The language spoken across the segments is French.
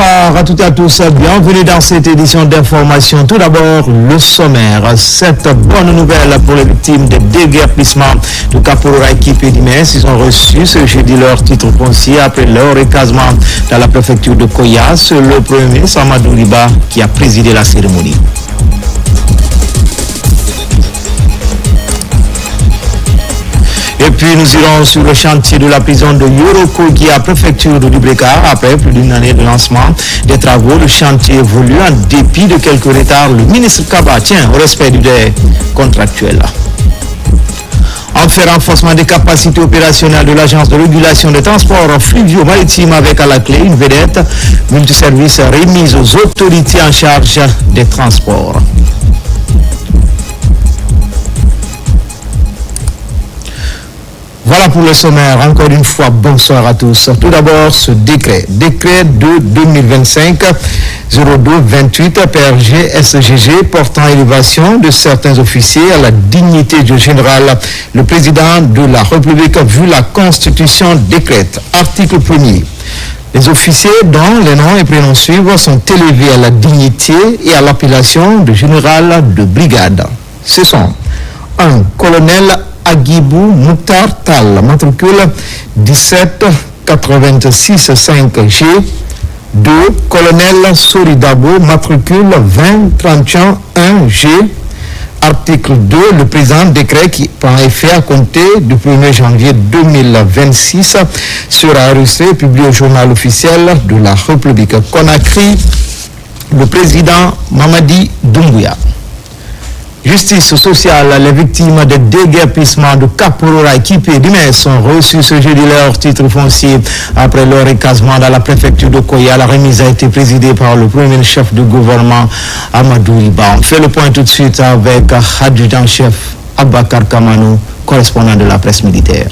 Bonsoir à toutes et à tous, bienvenue dans cette édition d'information. Tout d'abord, le sommaire. Cette bonne nouvelle pour les victimes des déguerpissements de Kaporouraï Kipé-Dimès. Ils ont reçu ce jeudi leur titre foncier après leur recasement dans la préfecture de Koya. C'est le premier ministre Amadou Riba qui a présidé la cérémonie. Et puis nous irons sur le chantier de la prison de Yorokogi à préfecture de Dubreka. Après plus d'une année de lancement des travaux, le chantier évolue en dépit de quelques retards. Le ministre Kaba tient au respect du délai contractuel. Enfin, renforcement des capacités opérationnelles de l'Agence de régulation des transports fluvio-maritimes avec à la clé une vedette multiservice remise aux autorités en charge des transports. Voilà pour le sommaire. Encore une fois, bonsoir à tous. Tout d'abord, ce décret de 2025-02-28 PRG SGG portant élévation de certains officiers à la dignité de général. Le président de la République, vu la Constitution, décrète. Article 1er. Les officiers dont les noms et prénoms suivent sont élevés à la dignité et à l'appellation de général de brigade. Ce sont un colonel Agibou Mouktar Tal, matricule 1786-5G. 2. Colonel Soridabo, matricule 2031-1G. Article 2. Le présent décret qui prend effet à compter du 1er janvier 2026 sera enregistré et publié au journal officiel de la République. Conakry, le président Mamadi Doumbouya. Justice sociale, les victimes des déguerpissements de Kaporouraï Kipé-Dimès sont reçues ce jeudi leur titre foncier après leur recasement dans la préfecture de Koya. La remise a été présidée par le premier chef du gouvernement Amadou Riba. On fait le point tout de suite avec adjudant-chef Abakar Kamanou, correspondant de la presse militaire.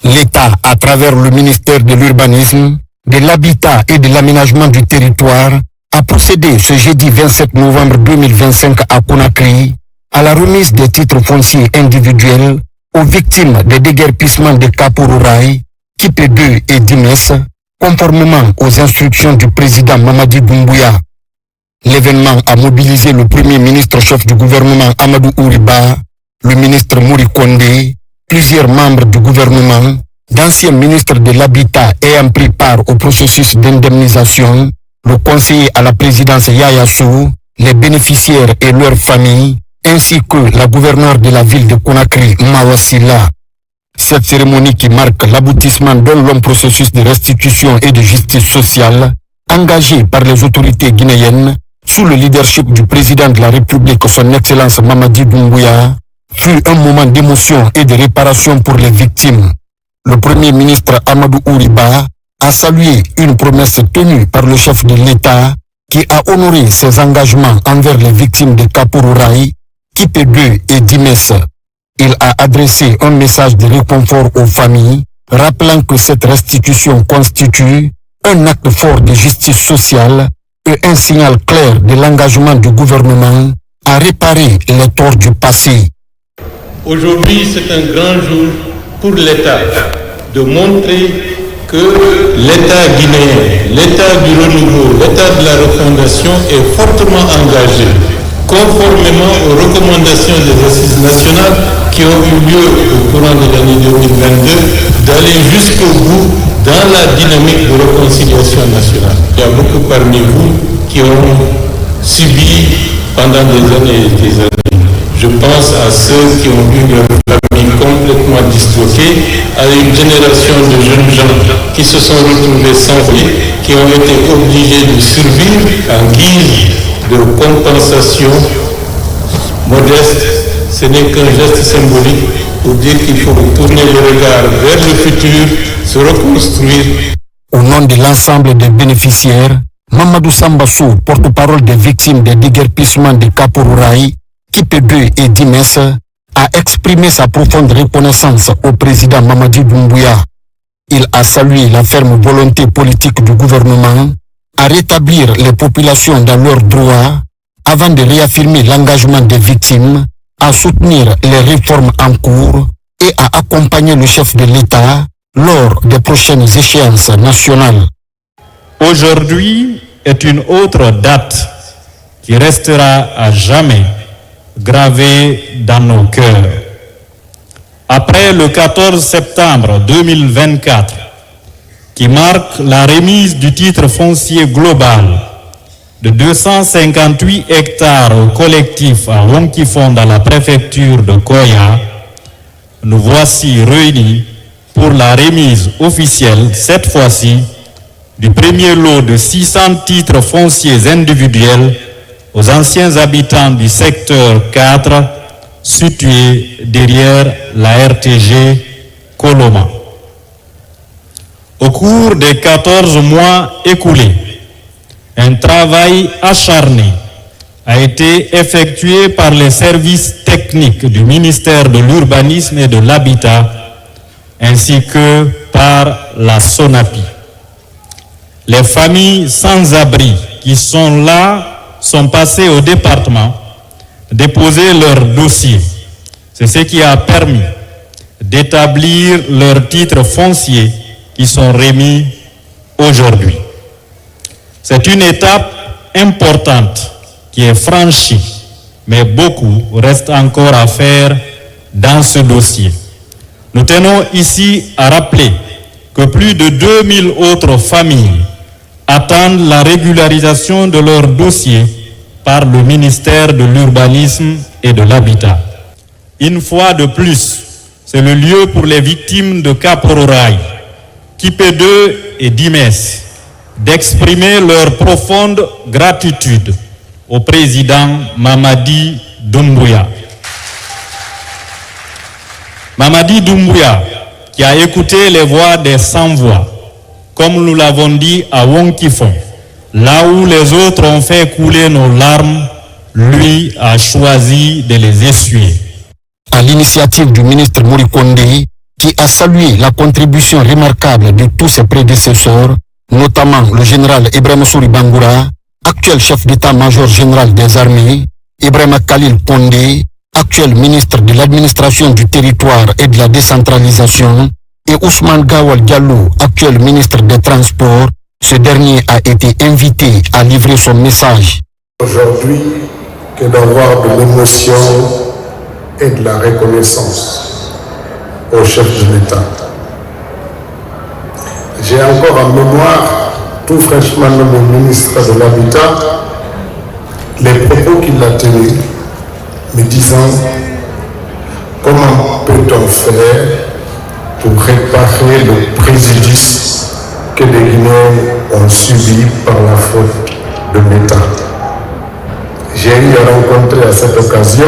L'État, à travers le ministère de l'Urbanisme, de l'Habitat et de l'Aménagement du Territoire, a procédé ce jeudi 27 novembre 2025 à Conakry à la remise des titres fonciers individuels aux victimes des déguerpissements de Kaporouraï, Kipé-2 et Dimès, conformément aux instructions du président Mamadi Doumbouya. L'événement a mobilisé le premier ministre chef du gouvernement Amadou Riba, le ministre Mouri Kondé, plusieurs membres du gouvernement, d'anciens ministres de l'Habitat ayant pris part au processus d'indemnisation, le conseiller à la présidence Yaya Sow, les bénéficiaires et leurs familles, ainsi que la gouverneure de la ville de Conakry, Mawasila. Cette cérémonie qui marque l'aboutissement d'un long processus de restitution et de justice sociale, engagé par les autorités guinéennes, sous le leadership du président de la République, son Excellence Mamadi Doumbouya, fut un moment d'émotion et de réparation pour les victimes. Le premier ministre Amadou Riba a salué une promesse tenue par le chef de l'État qui a honoré ses engagements envers les victimes de Kaporouraï, Kipé-2 et Dimès. Il a adressé un message de réconfort aux familles, rappelant que cette restitution constitue un acte fort de justice sociale et un signal clair de l'engagement du gouvernement à réparer les torts du passé. Aujourd'hui, c'est un grand jour pour l'État de montrer que l'État guinéen, l'État du renouveau, l'État de la refondation est fortement engagé, conformément aux recommandations des assises nationales qui ont eu lieu au courant de l'année 2022, d'aller jusqu'au bout dans la dynamique de réconciliation nationale. Il y a beaucoup parmi vous qui ont subi pendant des années et des années. Je pense à ceux qui ont vu leur famille complètement disloquée, à une génération de jeunes gens qui se sont retrouvés sans vie, qui ont été obligés de survivre en guise de compensation modeste. Ce n'est qu'un geste symbolique pour dire qu'il faut tourner le regard vers le futur, se reconstruire. Au nom de l'ensemble des bénéficiaires, Mamadou Sambassou, porte-parole des victimes des déguerpissements de Kaporouraï, Kipé-2 et Dimès, a exprimé sa profonde reconnaissance au président Mamadi Doumbouya. Il a salué la ferme volonté politique du gouvernement à rétablir les populations dans leurs droits avant de réaffirmer l'engagement des victimes à soutenir les réformes en cours et à accompagner le chef de l'État lors des prochaines échéances nationales. Aujourd'hui est une autre date qui restera à jamais gravée dans nos cœurs. Après le 14 septembre 2024, qui marque la remise du titre foncier global de 258 hectares au collectif à Wonkifon dans la préfecture de Koya, nous voici réunis pour la remise officielle, cette fois-ci, du premier lot de 600 titres fonciers individuels aux anciens habitants du secteur 4 situé derrière la RTG Koloma. Au cours des 14 mois écoulés, un travail acharné a été effectué par les services techniques du ministère de l'Urbanisme et de l'Habitat ainsi que par la SONAPI. Les familles sans abri qui sont là sont passées au département déposer leurs dossiers. C'est ce qui a permis d'établir leurs titres fonciers qui sont remis aujourd'hui. C'est une étape importante qui est franchie, mais beaucoup reste encore à faire dans ce dossier. Nous tenons ici à rappeler que plus de 2000 autres familles attendent la régularisation de leurs dossiers par le ministère de l'Urbanisme et de l'Habitat. Une fois de plus, c'est le lieu pour les victimes de Kapororaï, Kipé2 et Dimes d'exprimer leur profonde gratitude au président Mamadi Doumbouya. Mamadi Doumbouya, qui a écouté les voix des sans-voix, comme nous l'avons dit à Wonkifon, là où les autres ont fait couler nos larmes, lui a choisi de les essuyer. À l'initiative du ministre Morikonde, qui a salué la contribution remarquable de tous ses prédécesseurs, notamment le général Ibrahima Souri Bangoura, actuel chef d'état-major général des armées, Ibrahima Khalil Pondé, actuel ministre de l'administration du territoire et de la décentralisation, et Ousmane Gawal Diallo, actuel ministre des Transports. Ce dernier a été invité à livrer son message. Aujourd'hui, que d'avoir de l'émotion et de la reconnaissance au chef de l'État. J'ai encore en mémoire, tout fraîchement nommé ministre de l'Habitat, les propos qu'il a tenus, me disant comment peut-on faire pour réparer le préjudice que les Guinéens ont subi par la faute de l'État. J'ai eu à rencontrer à cette occasion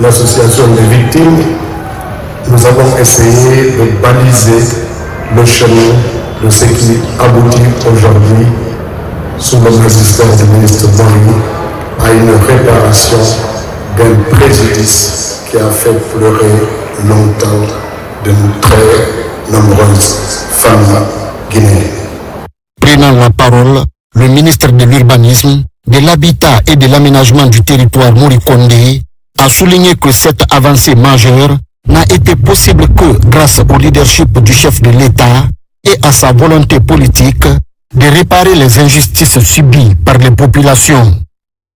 l'association des victimes. Nous avons essayé de baliser le chemin de ce qui aboutit aujourd'hui, sous le magistère du ministre Mori, à une réparation d'un préjudice qui a fait pleurer longtemps de très nombreuses femmes guinéennes. Prenant la parole, le ministre de l'Urbanisme, de l'Habitat et de l'Aménagement du territoire Morikonde a souligné que cette avancée majeure n'a été possible que grâce au leadership du chef de l'État et à sa volonté politique de réparer les injustices subies par les populations.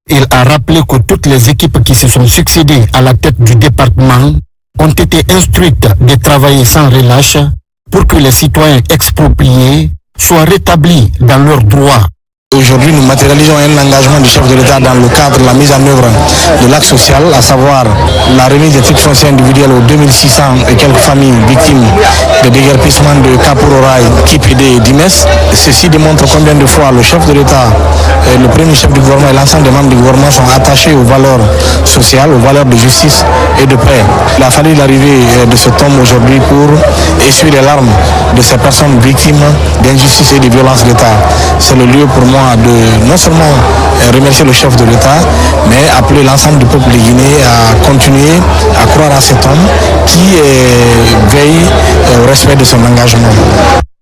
Il a rappelé que toutes les équipes qui se sont succédées à la tête du département ont été instruites de travailler sans relâche pour que les citoyens expropriés soient rétablis dans leurs droits. Aujourd'hui, nous matérialisons un engagement du chef de l'État dans le cadre de la mise en œuvre de l'axe social, à savoir la remise des titres fonciers individuels aux 2600 et quelques familles victimes de déguerpissement de Kapororaï, Kipé2 et Dimes. Ceci démontre combien de fois le chef de l'État, le premier chef du gouvernement et l'ensemble des membres du gouvernement sont attachés aux valeurs sociales, aux valeurs de justice et de paix. Il a fallu l'arrivée de ce tome aujourd'hui pour essuyer les larmes de ces personnes victimes d'injustice et de violence de l'État. C'est le lieu pour moi de non seulement remercier le chef de l'État, mais appeler l'ensemble du peuple guinéen à continuer à croire à cet homme qui veille au respect de son engagement.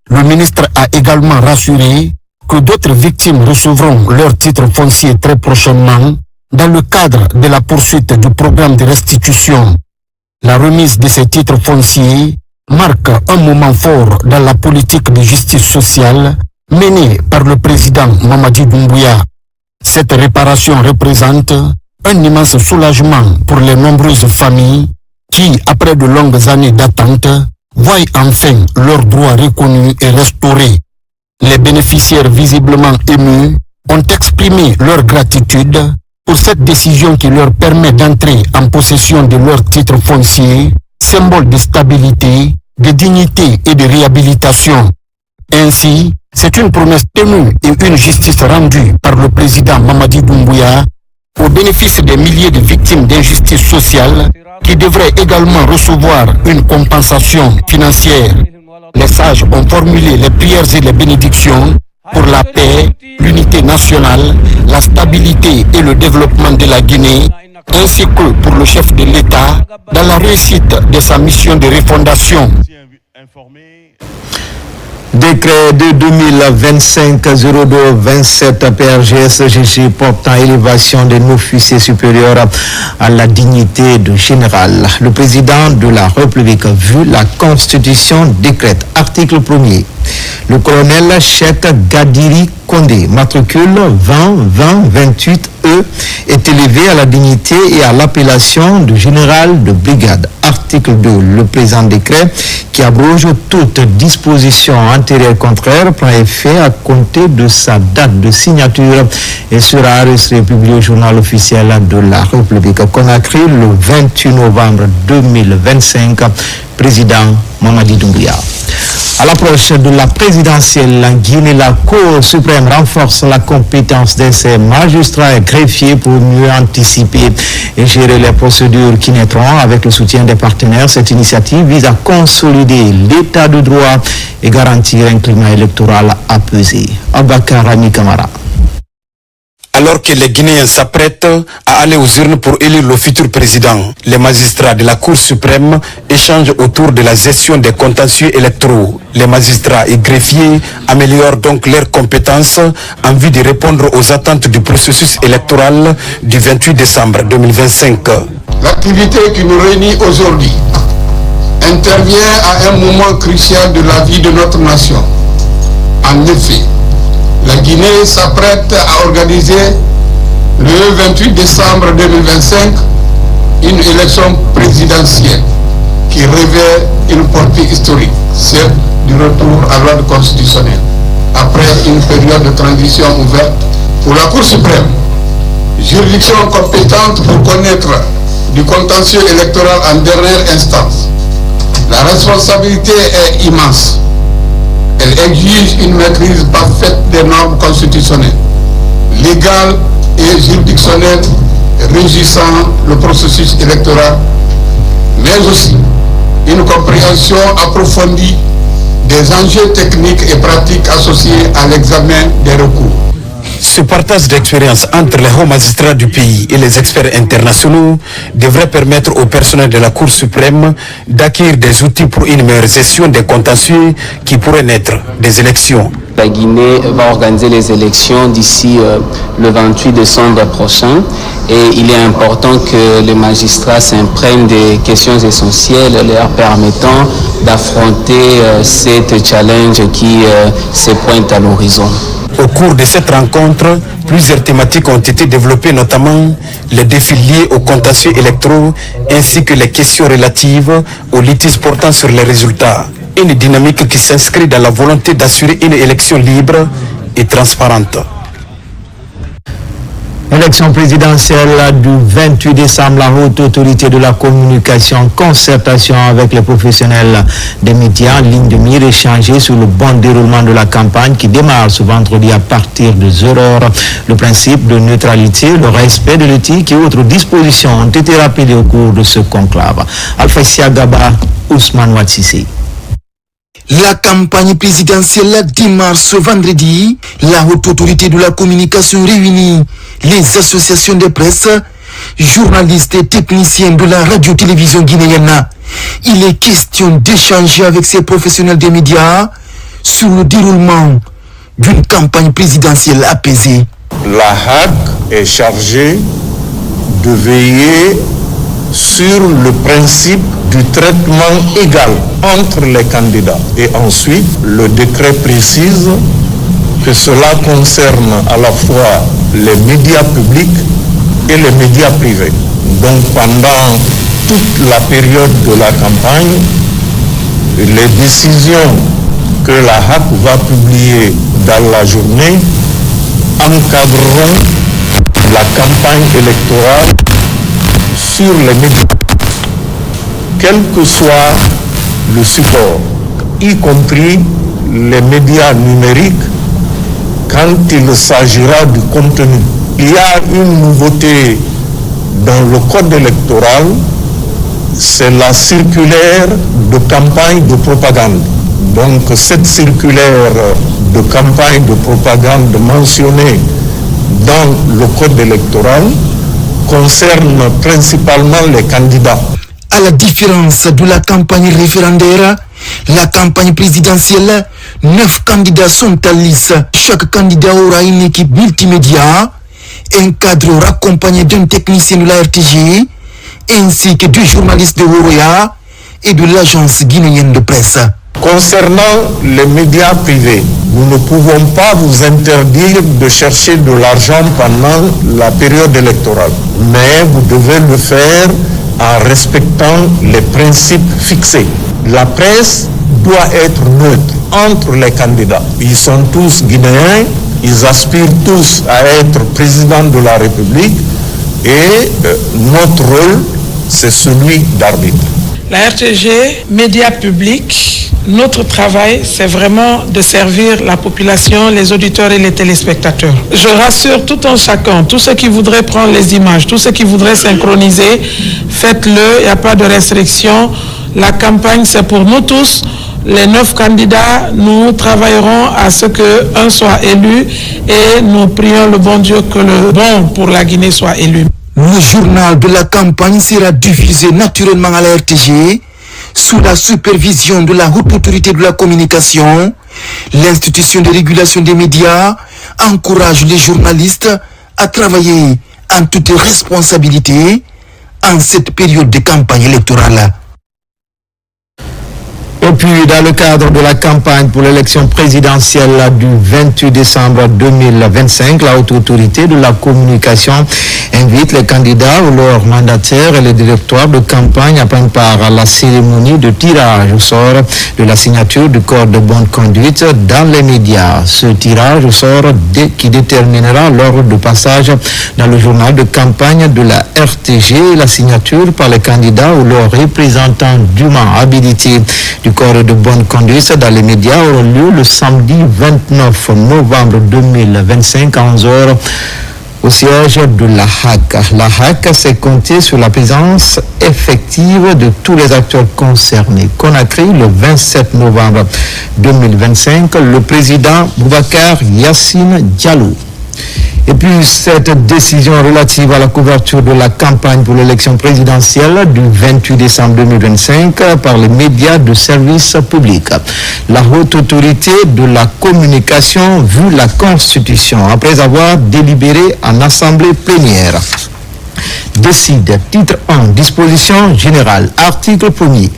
Le ministre a également rassuré que d'autres victimes recevront leur titre foncier très prochainement dans le cadre de la poursuite du programme de restitution. La remise de ces titres fonciers marque un moment fort dans la politique de justice sociale menée par le président Mamadi Doumbouya. Cette réparation représente un immense soulagement pour les nombreuses familles qui, après de longues années d'attente, voient enfin leurs droits reconnus et restaurés. Les bénéficiaires visiblement émus ont exprimé leur gratitude pour cette décision qui leur permet d'entrer en possession de leurs titres fonciers, symbole de stabilité, de dignité et de réhabilitation. Ainsi, c'est une promesse tenue et une justice rendue par le président Mamadi Doumbouya au bénéfice des milliers de victimes d'injustice sociale qui devraient également recevoir une compensation financière. Les sages ont formulé les prières et les bénédictions pour la paix, l'unité nationale, la stabilité et le développement de la Guinée, ainsi que pour le chef de l'État dans la réussite de sa mission de refondation. Décret de 2025-02-27 PRGS-GG portant élévation des officiers supérieurs à la dignité de général. Le président de la République, vu la Constitution, décrète, article 1er. Le colonel Cheikh Gadiri Kondé, matricule 20-20-28E, est élevé à la dignité et à l'appellation de général de brigade. Article 2. Le présent décret, qui abroge toute disposition antérieure contraire, prend effet à compter de sa date de signature et sera publié au journal officiel de la République. Conakry le 28 novembre 2025. Président Mamadi Doumbouya. À l'approche de la présidentielle en Guinée, la Cour suprême renforce la compétence de ses magistrats et greffiers pour mieux anticiper et gérer les procédures qui naîtront avec le soutien des partenaires. Cette initiative vise à consolider l'état de droit et garantir un climat électoral apaisé. Abakar Rami Kamara. Alors que les Guinéens s'apprêtent à aller aux urnes pour élire le futur président, les magistrats de la Cour suprême échangent autour de la gestion des contentieux électoraux. Les magistrats et greffiers améliorent donc leurs compétences en vue de répondre aux attentes du processus électoral du 28 décembre 2025. L'activité qui nous réunit aujourd'hui intervient à un moment crucial de la vie de notre nation. En effet, la Guinée s'apprête à organiser le 28 décembre 2025 une élection présidentielle qui revêt une portée historique, celle du retour à l'ordre constitutionnel. Après une période de transition ouverte pour la Cour suprême, juridiction compétente pour connaître du contentieux électoral en dernière instance, la responsabilité est immense. Elle exige une maîtrise parfaite des normes constitutionnelles, légales et juridictionnelles régissant le processus électoral, mais aussi une compréhension approfondie des enjeux techniques et pratiques associés à l'examen des recours. Ce partage d'expérience entre les hauts magistrats du pays et les experts internationaux devrait permettre au personnel de la Cour suprême d'acquérir des outils pour une meilleure gestion des contentieux qui pourraient naître des élections. La Guinée va organiser les élections d'ici le 28 décembre prochain et il est important que les magistrats s'imprègnent des questions essentielles leur permettant d'affronter ces challenges qui se pointent à l'horizon. Au cours de cette rencontre, plusieurs thématiques ont été développées, notamment les défis liés aux contentieux électoraux ainsi que les questions relatives aux litiges portant sur les résultats. Une dynamique qui s'inscrit dans la volonté d'assurer une élection libre et transparente. Élection présidentielle du 28 décembre, la haute autorité de la communication en concertation avec les professionnels des médias en ligne de mire échangé sur le bon déroulement de la campagne qui démarre ce vendredi à partir de 0h. Le principe de neutralité, le respect de l'éthique et autres dispositions ont été rappelés au cours de ce conclave. Alpha Siagaba, Ousmane Ouatsissé. La campagne présidentielle démarre ce vendredi. La haute autorité de la communication réunit les associations de presse, journalistes et techniciens de la radio-télévision guinéenne. Il est question d'échanger avec ces professionnels des médias sur le déroulement d'une campagne présidentielle apaisée. La HAC est chargée de veiller sur le principe du traitement égal entre les candidats. Et ensuite, le décret précise que cela concerne à la fois les médias publics et les médias privés. Donc pendant toute la période de la campagne, les décisions que la HAC va publier dans la journée encadreront la campagne électorale sur les médias, quel que soit le support, y compris les médias numériques, quand il s'agira du contenu. Il y a une nouveauté dans le code électoral, c'est la circulaire de campagne de propagande. Donc cette circulaire de campagne de propagande mentionnée dans le code électoral concerne principalement les candidats. À la différence de la campagne référendaire, la campagne présidentielle, 9 candidats sont à liste. Chaque candidat aura une équipe multimédia, un cadre accompagné d'un technicien de la RTG, ainsi que 2 journalistes de Horoya et de l'agence guinéenne de presse. Concernant les médias privés, nous ne pouvons pas vous interdire de chercher de l'argent pendant la période électorale, mais vous devez le faire en respectant les principes fixés. La presse doit être neutre entre les candidats. Ils sont tous guinéens, ils aspirent tous à être président de la République et notre rôle, c'est celui d'arbitre. La RTG, médias publics, notre travail, c'est vraiment de servir la population, les auditeurs et les téléspectateurs. Je rassure tout un chacun, tous ceux qui voudraient prendre les images, tous ceux qui voudraient synchroniser, faites-le, il n'y a pas de restriction. La campagne, c'est pour nous tous. Les 9 candidats, nous travaillerons à ce qu'un soit élu et nous prions le bon Dieu que le bon pour la Guinée soit élu. Le journal de la campagne sera diffusé naturellement à la RTG sous la supervision de la Haute Autorité de la Communication. L'institution de régulation des médias encourage les journalistes à travailler en toute responsabilité en cette période de campagne électorale. Et puis, dans le cadre de la campagne pour l'élection présidentielle du 28 décembre 2025, la Haute Autorité de la Communication invite les candidats ou leurs mandataires et les directeurs de campagne à prendre part à la cérémonie de tirage au sort de la signature du code de bonne conduite dans les médias. Ce tirage au sort qui déterminera l'ordre de passage dans le journal de campagne de la RTG et la signature par les candidats ou leurs représentants dûment habilités du code de bonne conduite dans les médias aura lieu le samedi 29 novembre 2025 à 11h au siège de la HAC. La HAC s'est comptée sur la présence effective de tous les acteurs concernés. Conakry, le 27 novembre 2025, le président Boubacar Yassine Diallo. Et puis cette décision relative à la couverture de la campagne pour l'élection présidentielle du 28 décembre 2025 par les médias de service public. La Haute Autorité de la Communication, vu la Constitution, après avoir délibéré en assemblée plénière, décide, titre 1, disposition générale, article 1er.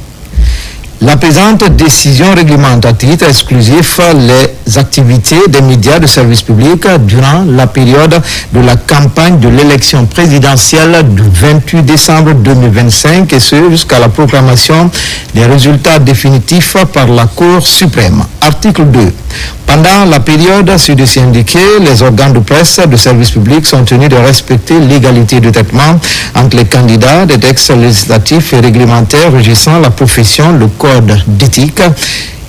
La présente décision réglemente à titre exclusif les activités des médias de service public durant la période de la campagne de l'élection présidentielle du 28 décembre 2025 et ce jusqu'à la proclamation des résultats définitifs par la Cour suprême. Article 2. Pendant la période ci-dessus indiquée, les organes de presse de service public sont tenus de respecter l'égalité de traitement entre les candidats des textes législatifs et réglementaires régissant la profession, le code d'éthique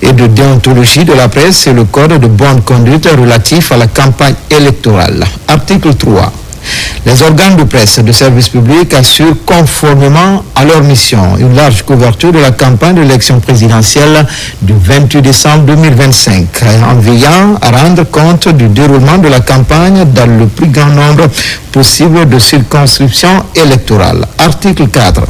et de déontologie de la presse et le code de bonne conduite relatif à la campagne électorale. Article 3. Les organes de presse de service public assurent conformément à leur mission une large couverture de la campagne de l'élection présidentielle du 28 décembre 2025 en veillant à rendre compte du déroulement de la campagne dans le plus grand nombre possible de circonscriptions électorales. Article 4.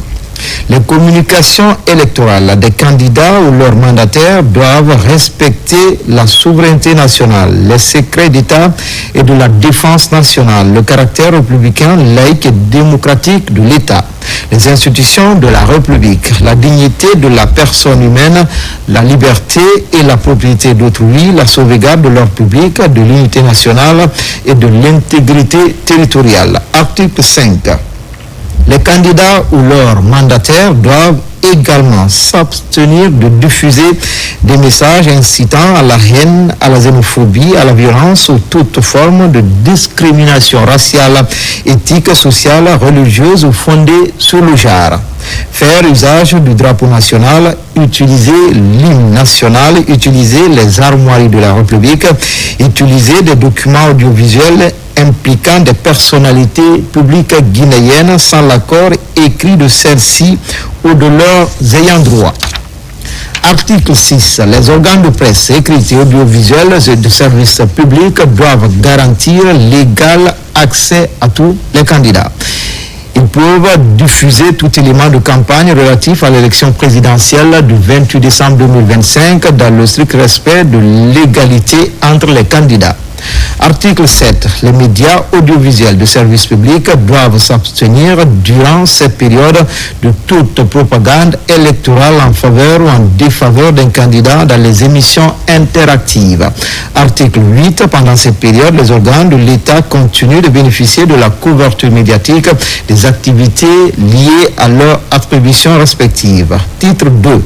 Les communications électorales des candidats ou leurs mandataires doivent respecter la souveraineté nationale, les secrets d'État et de la défense nationale, le caractère républicain, laïque et démocratique de l'État, les institutions de la République, la dignité de la personne humaine, la liberté et la propriété d'autrui, la sauvegarde de l'ordre public, de l'unité nationale et de l'intégrité territoriale. Article 5. Les candidats ou leurs mandataires doivent également s'abstenir de diffuser des messages incitant à la haine, à la xénophobie, à la violence ou toute forme de discrimination raciale, éthique, sociale, religieuse ou fondée sur le genre. Faire usage du drapeau national, utiliser l'hymne national, utiliser les armoiries de la République, utiliser des documents audiovisuels impliquant des personnalités publiques guinéennes sans l'accord écrit de celles-ci ou de leurs ayants droit. Article 6. Les organes de presse écrits et audiovisuels et de services publics doivent garantir l'égal accès à tous les candidats. Ils peuvent diffuser tout élément de campagne relatif à l'élection présidentielle du 28 décembre 2025 dans le strict respect de l'égalité entre les candidats. Article 7. Les médias audiovisuels de service public doivent s'abstenir durant cette période de toute propagande électorale en faveur ou en défaveur d'un candidat dans les émissions interactives. Article 8. Pendant cette période, les organes de l'État continuent de bénéficier de la couverture médiatique des activités liées à leur attribution respective. Titre 2.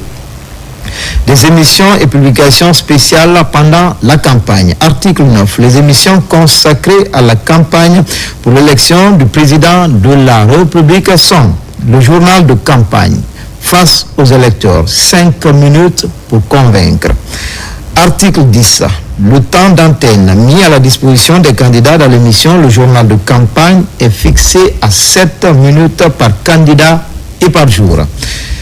Des émissions et publications spéciales pendant la campagne. Article 9. Les émissions consacrées à la campagne pour l'élection du président de la République sont le journal de campagne, Face aux électeurs, 5 minutes pour convaincre. Article 10. Le temps d'antenne mis à la disposition des candidats dans l'émission, le journal de campagne, est fixé à 7 minutes par candidat et par jour.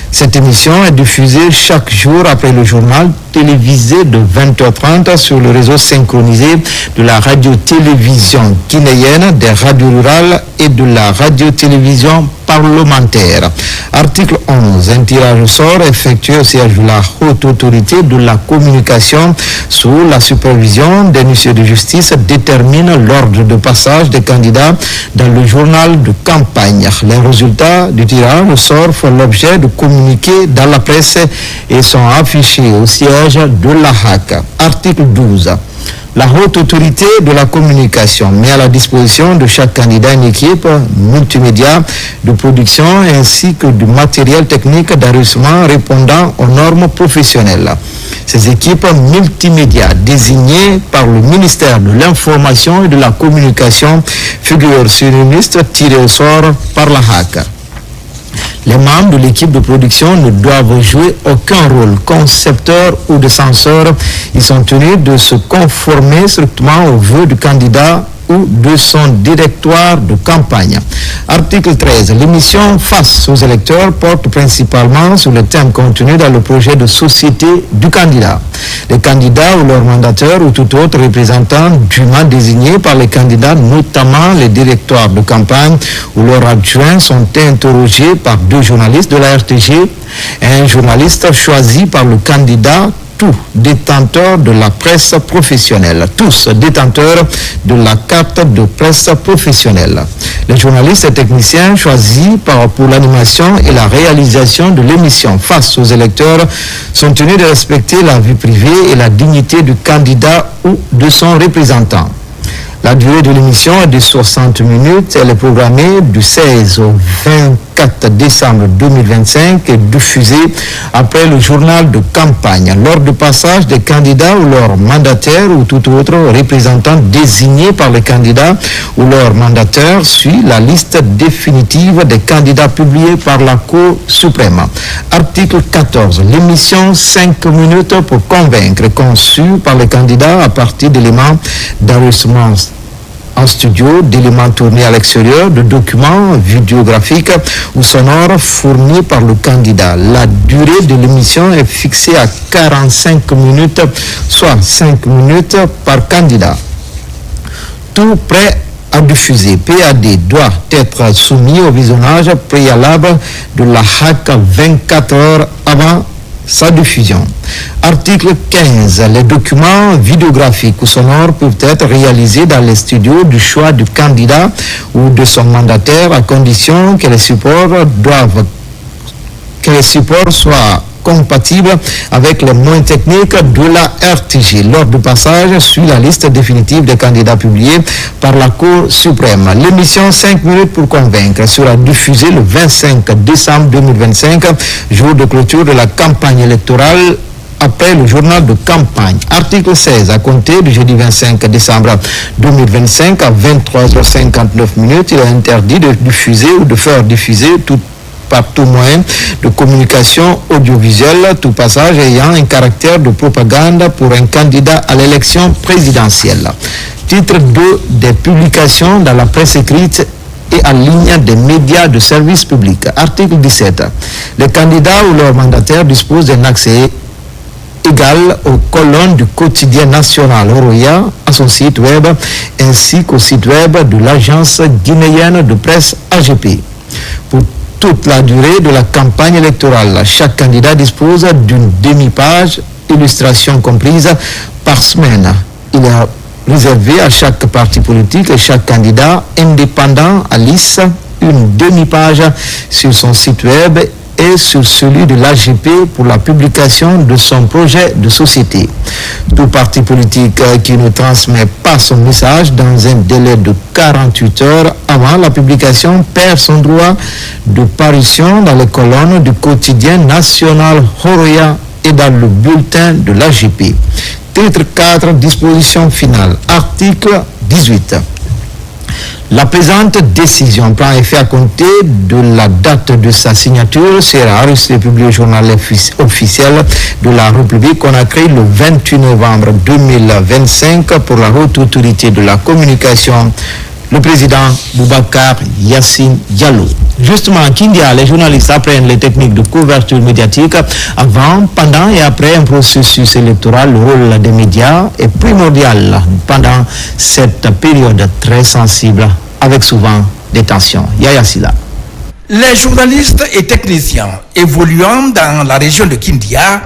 Cette émission est diffusée chaque jour après le journal télévisé de 20h30 sur le réseau synchronisé de la radio-télévision guinéenne, des radios rurales et de la radio-télévision parlementaire. Article 11. Un tirage au sort effectué au siège de la Haute Autorité de la Communication sous la supervision des huissiers de justice détermine l'ordre de passage des candidats dans le journal de campagne. Les résultats du tirage au sort font l'objet de communiqués dans la presse et sont affichés au siège de la HAC. Article 12. La Haute Autorité de la Communication met à la disposition de chaque candidat une équipe multimédia de production ainsi que du matériel technique d'enregistrement répondant aux normes professionnelles. Ces équipes multimédia désignées par le ministère de l'Information et de la Communication figurent sur une liste tirée au sort par la HAC. Les membres de l'équipe de production ne doivent jouer aucun rôle concepteur ou de censeur. Ils sont tenus de se conformer strictement aux vœux du candidat ou de son directoire de campagne. Article 13. L'émission Face aux électeurs porte principalement sur le thème contenu dans le projet de société du candidat. Les candidats ou leurs mandataires ou tout autre représentant dûment désignés par les candidats, notamment les directoires de campagne ou leurs adjoints, sont interrogés par 2 journalistes de la RTG, un journaliste choisi par le candidat, tous détenteurs de la presse professionnelle, tous détenteurs de la carte de presse professionnelle. Les journalistes et techniciens choisis pour l'animation et la réalisation de l'émission Face aux électeurs sont tenus de respecter la vie privée et la dignité du candidat ou de son représentant. La durée de l'émission est de 60 minutes. Elle est programmée du 16 au 24 décembre 2025 et diffusée après le journal de campagne. Lors du passage des candidats ou leurs mandataires ou tout autre représentant désigné par les candidats ou leurs mandataires suit la liste définitive des candidats publiée par la Cour suprême. Article 14. L'émission 5 minutes pour convaincre est conçue par les candidats à partir d'éléments d'enregistrement en studio, d'éléments tournés à l'extérieur, de documents vidéographiques ou sonores fournis par le candidat. La durée de l'émission est fixée à 45 minutes, soit 5 minutes par candidat. Tout prêt à diffuser, PAD, doit être soumis au visionnage préalable de la HAC 24 heures avant sa diffusion. Article 15. Les documents vidéographiques ou sonores peuvent être réalisés dans les studios du choix du candidat ou de son mandataire à condition que les supports soient compatibles avec les moyens techniques de la RTG lors du passage sur la liste définitive des candidats publiée par la Cour suprême. L'émission 5 minutes pour convaincre sera diffusée le 25 décembre 2025, jour de clôture de la campagne électorale après le journal de campagne. Article 16. À compter du jeudi 25 décembre 2025 à 23h59, il est interdit de diffuser ou de faire diffuser par tout moyen de communication audiovisuelle, tout passage ayant un caractère de propagande pour un candidat à l'élection présidentielle. Titre 2 des publications dans la presse écrite et en ligne des médias de service public. Article 17. Les candidats ou leurs mandataires disposent d'un accès égal aux colonnes du quotidien national Horoya, à son site web, ainsi qu'au site web de l'agence guinéenne de presse AGP. Pour toute la durée de la campagne électorale, chaque candidat dispose d'une demi-page, illustration comprise, par semaine. Il est réservé à chaque parti politique et chaque candidat indépendant à liste une demi-page sur son site web et sur celui de l'AGP pour la publication de son projet de société. Tout parti politique qui ne transmet pas son message dans un délai de 48 heures avant la publication perd son droit de parution dans les colonnes du quotidien national Horoya et dans le bulletin de l'AGP. Titre 4, disposition finale. Article 18. La présente décision prend effet à compter de la date de sa signature, sera publiée au journal officiel de la République Conakry le 28 novembre 2025 pour la haute autorité de la communication, le président Boubacar Yassine Diallo. Justement, à Kindia, les journalistes apprennent les techniques de couverture médiatique avant, pendant et après un processus électoral. Le rôle des médias est primordial pendant cette période très sensible, avec souvent des tensions. Yaya Sila. Les journalistes et techniciens évoluant dans la région de Kindia,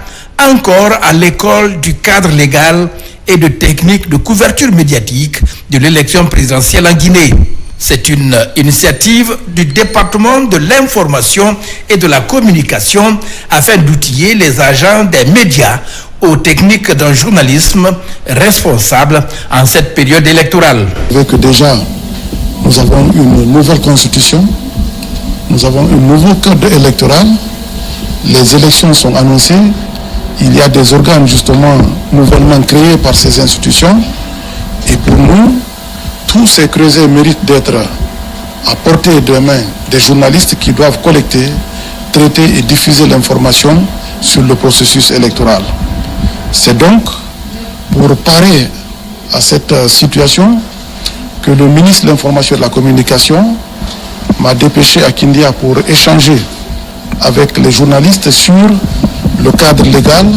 encore à l'école du cadre légal et de techniques de couverture médiatique de l'élection présidentielle en Guinée. C'est une initiative du département de l'information et de la communication afin d'outiller les agents des médias aux techniques d'un journalisme responsable en cette période électorale. Que déjà, nous avons une nouvelle constitution, nous avons un nouveau cadre électoral, les élections sont annoncées, il y a des organes justement nouvellement créés par ces institutions et pour nous, tous ces creusets méritent d'être à portée de main des journalistes qui doivent collecter, traiter et diffuser l'information sur le processus électoral. C'est donc pour parer à cette situation que le ministre de l'Information et de la Communication m'a dépêché à Kindia pour échanger avec les journalistes sur le cadre légal,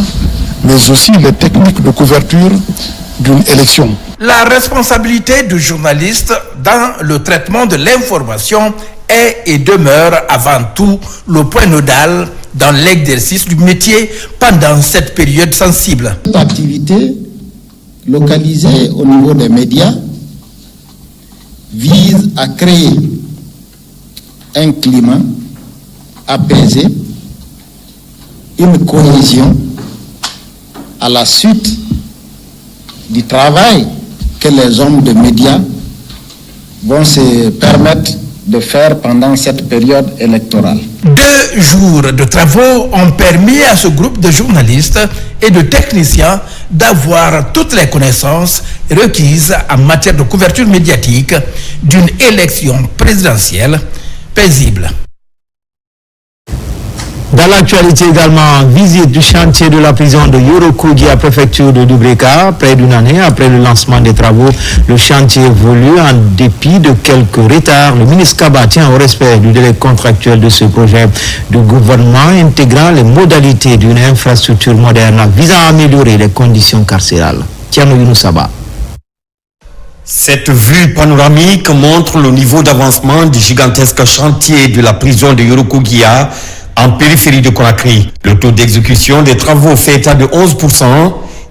mais aussi les techniques de couverture d'une élection. La responsabilité du journaliste dans le traitement de l'information est et demeure avant tout le point nodal dans l'exercice du métier pendant cette période sensible. Cette activité localisée au niveau des médias vise à créer un climat apaisé, une cohésion à la suite du travail que les hommes de médias vont se permettre de faire pendant cette période électorale. 2 jours de travaux ont permis à ce groupe de journalistes et de techniciens d'avoir toutes les connaissances requises en matière de couverture médiatique d'une élection présidentielle paisible. Dans l'actualité également, visite du chantier de la prison de Yorokogi à préfecture de Dubreka. Près d'une année après le lancement des travaux, le chantier évolue en dépit de quelques retards. Le ministre Kaba tient au respect du délai contractuel de ce projet de gouvernement intégrant les modalités d'une infrastructure moderne visant à améliorer les conditions carcérales. Tiano Younoussaba. Cette vue panoramique montre le niveau d'avancement du gigantesque chantier de la prison de Yorokogia, en périphérie de Conakry. Le taux d'exécution des travaux fait état de 11%.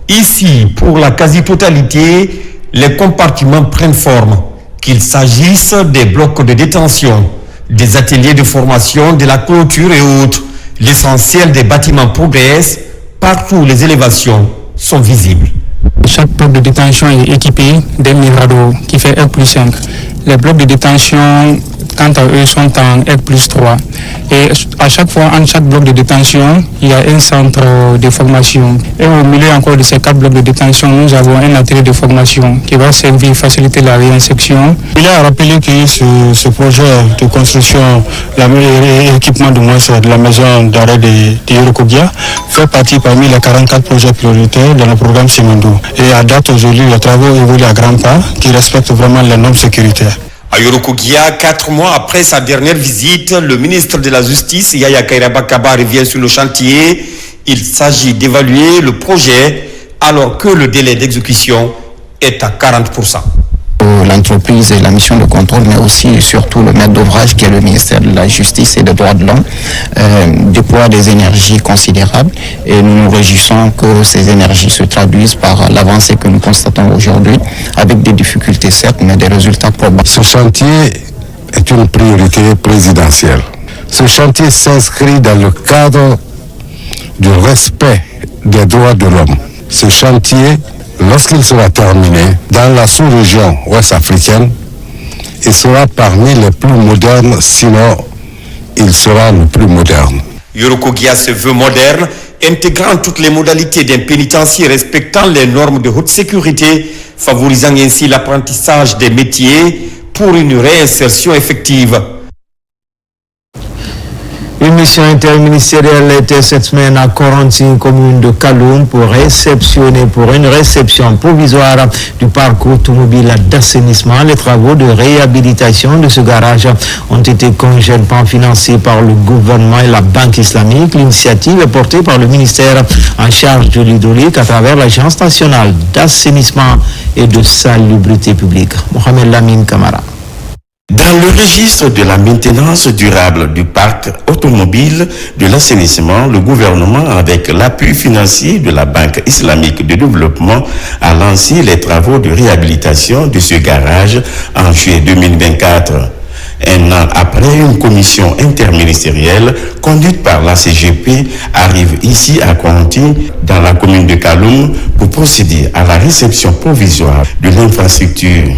Ici, pour la quasi-totalité, les compartiments prennent forme, qu'il s'agisse des blocs de détention, des ateliers de formation, de la clôture et autres. L'essentiel des bâtiments progresse, partout les élévations sont visibles. Chaque bloc de détention est équipé d'un mirador qui fait R+5. Les blocs de détention, quant à eux, sont en R+3. Et à chaque fois, entre chaque bloc de détention, il y a un centre de formation. Et au milieu encore de ces 4 blocs de détention, nous avons un atelier de formation qui va servir à faciliter la réinsertion. Il a rappelé que ce projet de construction, l'équipement de la maison d'arrêt de Yorokogia fait partie parmi les 44 projets prioritaires dans le programme Simandou. Et à date aujourd'hui, les travaux évoluent à grands pas qui respectent vraiment les normes sécuritaires. À Yorokogia, 4 mois après sa dernière visite, le ministre de la Justice, Yaya Kairaba Kaba, revient sur le chantier. Il s'agit d'évaluer le projet alors que le délai d'exécution est à 40%. L'entreprise et la mission de contrôle, mais aussi et surtout le maître d'ouvrage qui est le ministère de la Justice et des Droits de l'Homme, déploie des énergies considérables et nous nous réjouissons que ces énergies se traduisent par l'avancée que nous constatons aujourd'hui, avec des difficultés certes, mais des résultats probables. Ce chantier est une priorité présidentielle. Ce chantier s'inscrit dans le cadre du respect des droits de l'homme. Ce chantier, lorsqu'il sera terminé, dans la sous-région ouest-africaine, il sera parmi les plus modernes, sinon il sera le plus moderne. Yorokogia se veut moderne, intégrant toutes les modalités d'un pénitencier respectant les normes de haute sécurité, favorisant ainsi l'apprentissage des métiers pour une réinsertion effective. Une mission interministérielle était cette semaine à Corentine, commune de Kaloum, pour une réception provisoire du parc automobile d'assainissement. Les travaux de réhabilitation de ce garage ont été conjointement financés par le gouvernement et la Banque islamique. L'initiative est portée par le ministère en charge de l'hydraulique à travers l'Agence nationale d'assainissement et de salubrité publique. Mohamed Lamine Kamara. Dans le registre de la maintenance durable du parc automobile de l'assainissement, le gouvernement, avec l'appui financier de la Banque islamique de développement, a lancé les travaux de réhabilitation de ce garage en juillet 2024. Un an après, une commission interministérielle conduite par la CGP arrive ici à Corentine, dans la commune de Kaloum, pour procéder à la réception provisoire de l'infrastructure.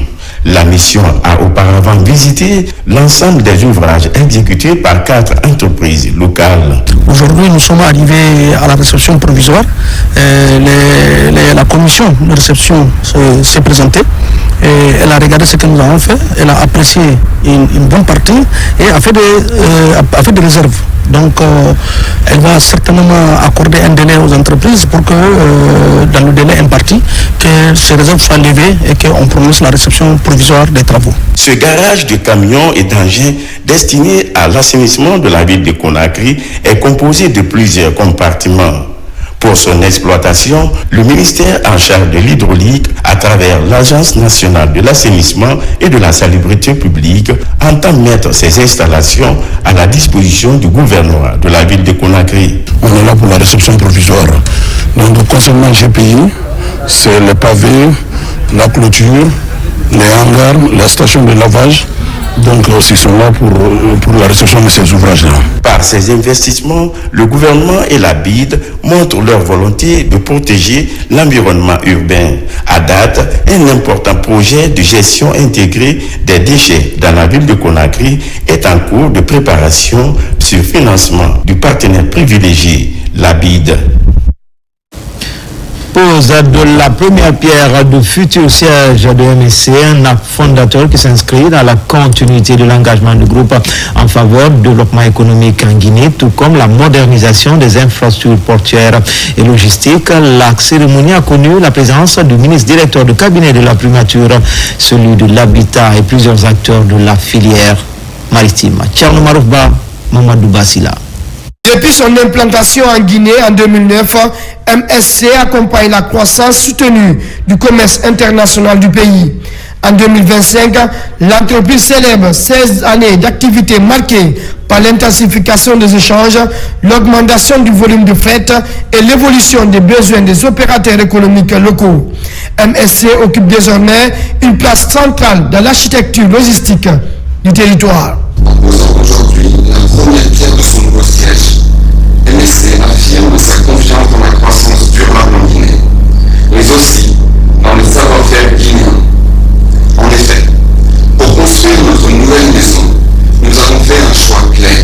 La mission a auparavant visité l'ensemble des ouvrages exécutés par 4 entreprises locales. Aujourd'hui, nous sommes arrivés à la réception provisoire. La commission de réception s'est présentée. Et elle a regardé ce que nous avons fait. Elle a apprécié une bonne partie et a fait des réserves. Donc, elle va certainement accorder un délai aux entreprises pour que, dans le délai imparti, que ces réserves soient levées et qu'on prononce la réception provisoire des travaux. Ce garage de camions et d'engins destiné à l'assainissement de la ville de Conakry est composé de plusieurs compartiments. Pour son exploitation, le ministère en charge de l'hydraulique, à travers l'Agence nationale de l'assainissement et de la salubrité publique, entend mettre ces installations à la disposition du gouvernement de la ville de Conakry. On est là pour la réception provisoire. Donc, concernant GPI, c'est les pavés, la clôture, les hangars, la station de lavage. Donc, ils sont là pour la réception de ces ouvrages-là. Par ces investissements, le gouvernement et la BID montrent leur volonté de protéger l'environnement urbain. À date, un important projet de gestion intégrée des déchets dans la ville de Conakry est en cours de préparation sur financement du partenaire privilégié, la BID. Pose de la première pierre du futur siège de MSC, un acte fondateur qui s'inscrit dans la continuité de l'engagement du groupe en faveur du développement économique en Guinée, tout comme la modernisation des infrastructures portuaires et logistiques. La cérémonie a connu la présence du ministre directeur de cabinet de la primature, celui de l'habitat et plusieurs acteurs de la filière maritime. Tcherno Maroufba, Mamadou Bassila. Depuis son implantation en Guinée en 2009, MSC accompagne la croissance soutenue du commerce international du pays. En 2025, l'entreprise célèbre 16 années d'activité marquées par l'intensification des échanges, l'augmentation du volume de fret et l'évolution des besoins des opérateurs économiques locaux. MSC occupe désormais une place centrale dans l'architecture logistique du territoire. En posant aujourd'hui la première pierre de son nouveau siège, MSC affirme sa confiance dans la croissance durable en Guinée, mais aussi dans le savoir-faire guinéen. En effet, pour construire notre nouvelle maison, nous avons fait un choix clair,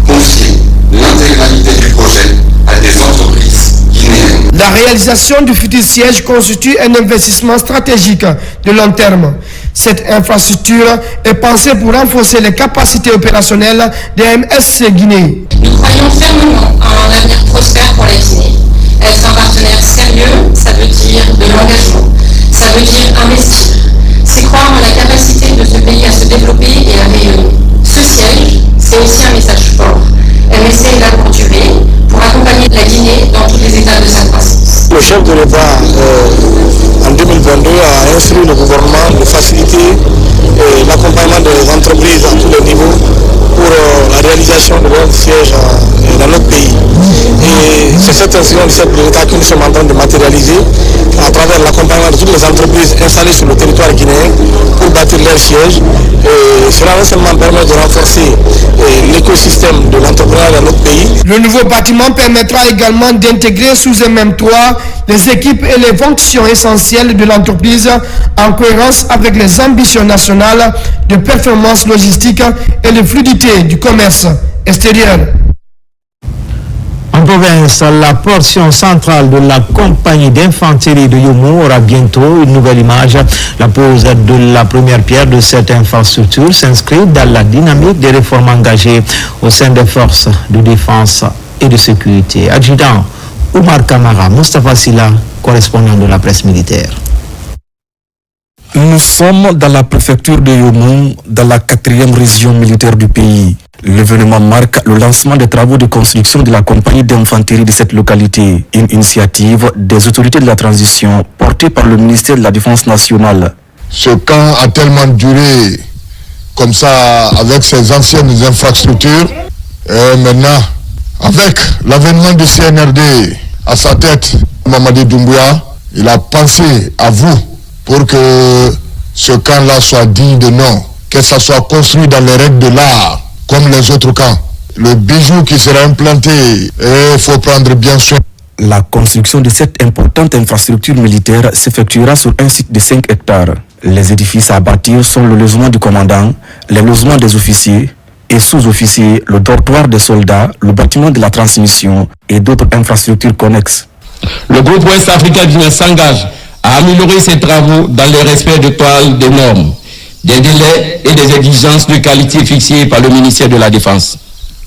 confier l'intégralité du projet à des entreprises guinéennes. La réalisation du futur siège constitue un investissement stratégique de long terme. Cette infrastructure est pensée pour renforcer les capacités opérationnelles des MSC Guinée. Nous croyons fermement en un avenir prospère pour la Guinée. Être un partenaire sérieux, ça veut dire de l'engagement, ça veut dire investir. C'est croire en la capacité de ce pays à se développer et à rayonner. Ce siège, c'est aussi un message fort. MSC est là pour durer, pour accompagner la Guinée dans tous les étapes de sa croissance. Le chef de l'État, en 2022, a instruit le gouvernement de faciliter l'accompagnement des entreprises à tous les niveaux pour la réalisation de leur siège dans notre pays. Et c'est cette instruction du chef de l'État que nous sommes en train de matérialiser à travers l'accompagnement de toutes les entreprises installées sur le territoire guinéen pour bâtir leur siège. Et cela va seulement permettre de renforcer l'écosystème de l'entrepreneuriat dans notre pays. Le nouveau bâtiment permettra également d'intégrer sous un même toit les équipes et les fonctions essentielles de l'entreprise en cohérence avec les ambitions nationales de performance logistique et de fluidité du commerce extérieur. En province, la portion centrale de la compagnie d'infanterie de Yomo aura bientôt une nouvelle image. La pose de la première pierre de cette infrastructure s'inscrit dans la dynamique des réformes engagées au sein des forces de défense et de sécurité. Adjudant Oumar Kamara, Mustafa Silla, correspondant de la presse militaire. Nous sommes dans la préfecture de Yomo, dans la 4e région militaire du pays. L'événement marque le lancement des travaux de construction de la compagnie d'infanterie de cette localité, une initiative des autorités de la transition portée par le ministère de la Défense nationale. Ce camp a tellement duré comme ça avec ses anciennes infrastructures. Et maintenant, avec l'avènement du CNRD à sa tête, Mamadi Doumbouya, il a pensé à vous pour que ce camp-là soit digne de nom, que ça soit construit dans les règles de l'art, comme les autres camps. Le bijou qui sera implanté, il faut prendre bien soin. La construction de cette importante infrastructure militaire s'effectuera sur un site de 5 hectares. Les édifices à bâtir sont le logement du commandant, les logements des officiers et sous-officiers, le dortoir des soldats, le bâtiment de la transmission et d'autres infrastructures connexes. Le groupe Ouest Africain Guinée s'engage à améliorer ses travaux dans le respect des normes, des délais et des exigences de qualité fixées par le ministère de la Défense.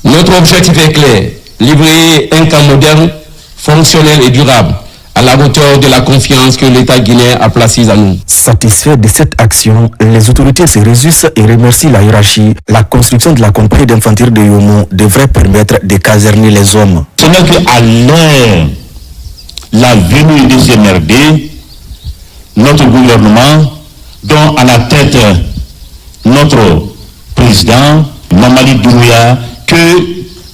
Notre objectif est clair, livrer un camp moderne, fonctionnel et durable, à la hauteur de la confiance que l'État guinéen a placée en nous. Satisfait de cette action, les autorités se réjouissent et remercient la hiérarchie. La construction de la compagnie d'infanterie de Yomo devrait permettre de caserner les hommes. Ce n'est qu'à l'heure la venue du CNRD, notre gouvernement, dont à la tête notre président, Mamadi Doumbouya, que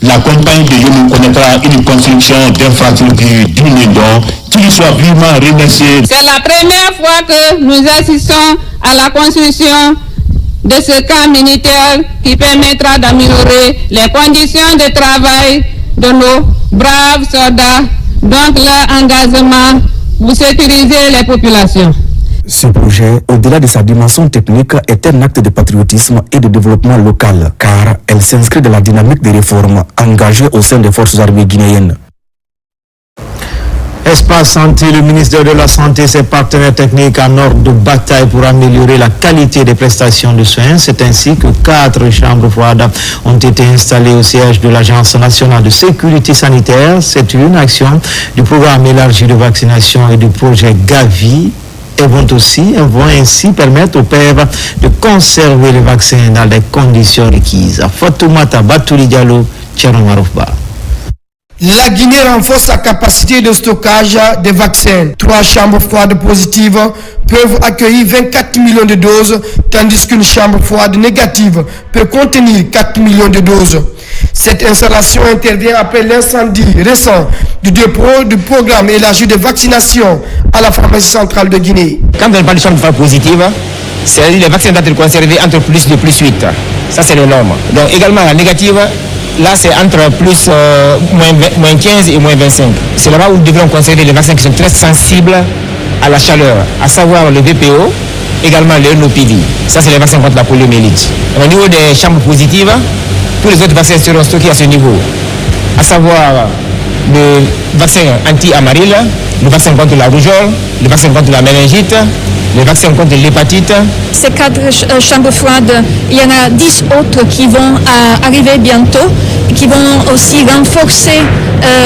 la compagnie de Yomo connaîtra une construction d'infrastructures dignes de nom, qu'il soit vivement remercié. C'est la première fois que nous assistons à la construction de ce camp militaire qui permettra d'améliorer les conditions de travail de nos braves soldats, donc leur engagement pour sécuriser les populations. Ce projet, au-delà de sa dimension technique, est un acte de patriotisme et de développement local, car elle s'inscrit dans la dynamique des réformes engagées au sein des forces armées guinéennes. Espace Santé, le ministère de la Santé et ses partenaires techniques en ordre de bataille pour améliorer la qualité des prestations de soins. C'est ainsi que 4 chambres froides ont été installées au siège de l'Agence nationale de sécurité sanitaire. C'est une action du programme élargi de vaccination et du projet Gavi. Elles vont ainsi permettre aux pères de conserver les vaccins dans les conditions requises. Fatoumata Batouli Diallo, Tchano Maroufba. La Guinée renforce sa capacité de stockage des vaccins. 3 chambres froides positives peuvent accueillir 24 millions de doses, tandis qu'une chambre froide négative peut contenir 4 millions de doses. Cette installation intervient après l'incendie récent du dépôt du programme élargi de vaccination à la pharmacie centrale de Guinée. Quand on parle de chambre froide positive, c'est les vaccins doivent être conservés entre plus de plus 8. Ça, c'est les normes. Donc également la négative, là, c'est entre moins 15 et moins 25. C'est là-bas où nous devons conserver les vaccins qui sont très sensibles à la chaleur, à savoir le VPO, également le NOPV. Ça, c'est les vaccins contre la poliomyélite. Au niveau des chambres positives, tous les autres vaccins seront stockés à ce niveau, à savoir le vaccin anti-amaryle, le vaccin contre la rougeole, le vaccin contre la méningite, le vaccin contre l'hépatite. Ces 4 chambres froides, il y en a 10 autres qui vont arriver bientôt, qui vont aussi renforcer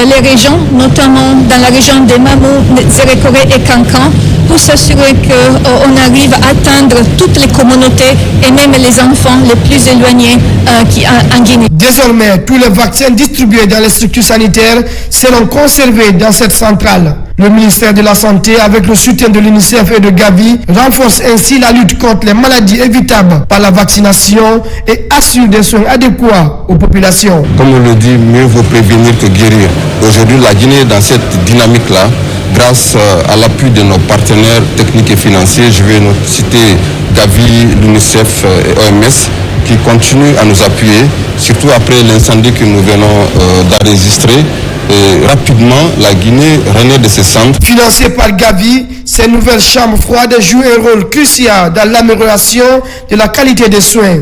les régions, notamment dans la région des Mamou, Zérékoré et Kankan, pour s'assurer qu'on arrive à atteindre toutes les communautés et même les enfants les plus éloignés en Guinée. Désormais, tous les vaccins distribués dans les structures sanitaires seront conservés dans cette centrale. Le ministère de la Santé, avec le soutien de l'UNICEF et de Gavi, renforce ainsi la lutte contre les maladies évitables par la vaccination et assure des soins adéquats aux populations. Comme on le dit, mieux vaut prévenir que guérir. Aujourd'hui, la Guinée est dans cette dynamique-là, grâce à l'appui de nos partenaires techniques et financiers. Je vais citer Gavi, l'UNICEF et OMS, qui continuent à nous appuyer, surtout après l'incendie que nous venons d'enregistrer. Et rapidement, la Guinée renaît de ses cendres. Financées par Gavi, ces nouvelles chambres froides jouent un rôle crucial dans l'amélioration de la qualité des soins.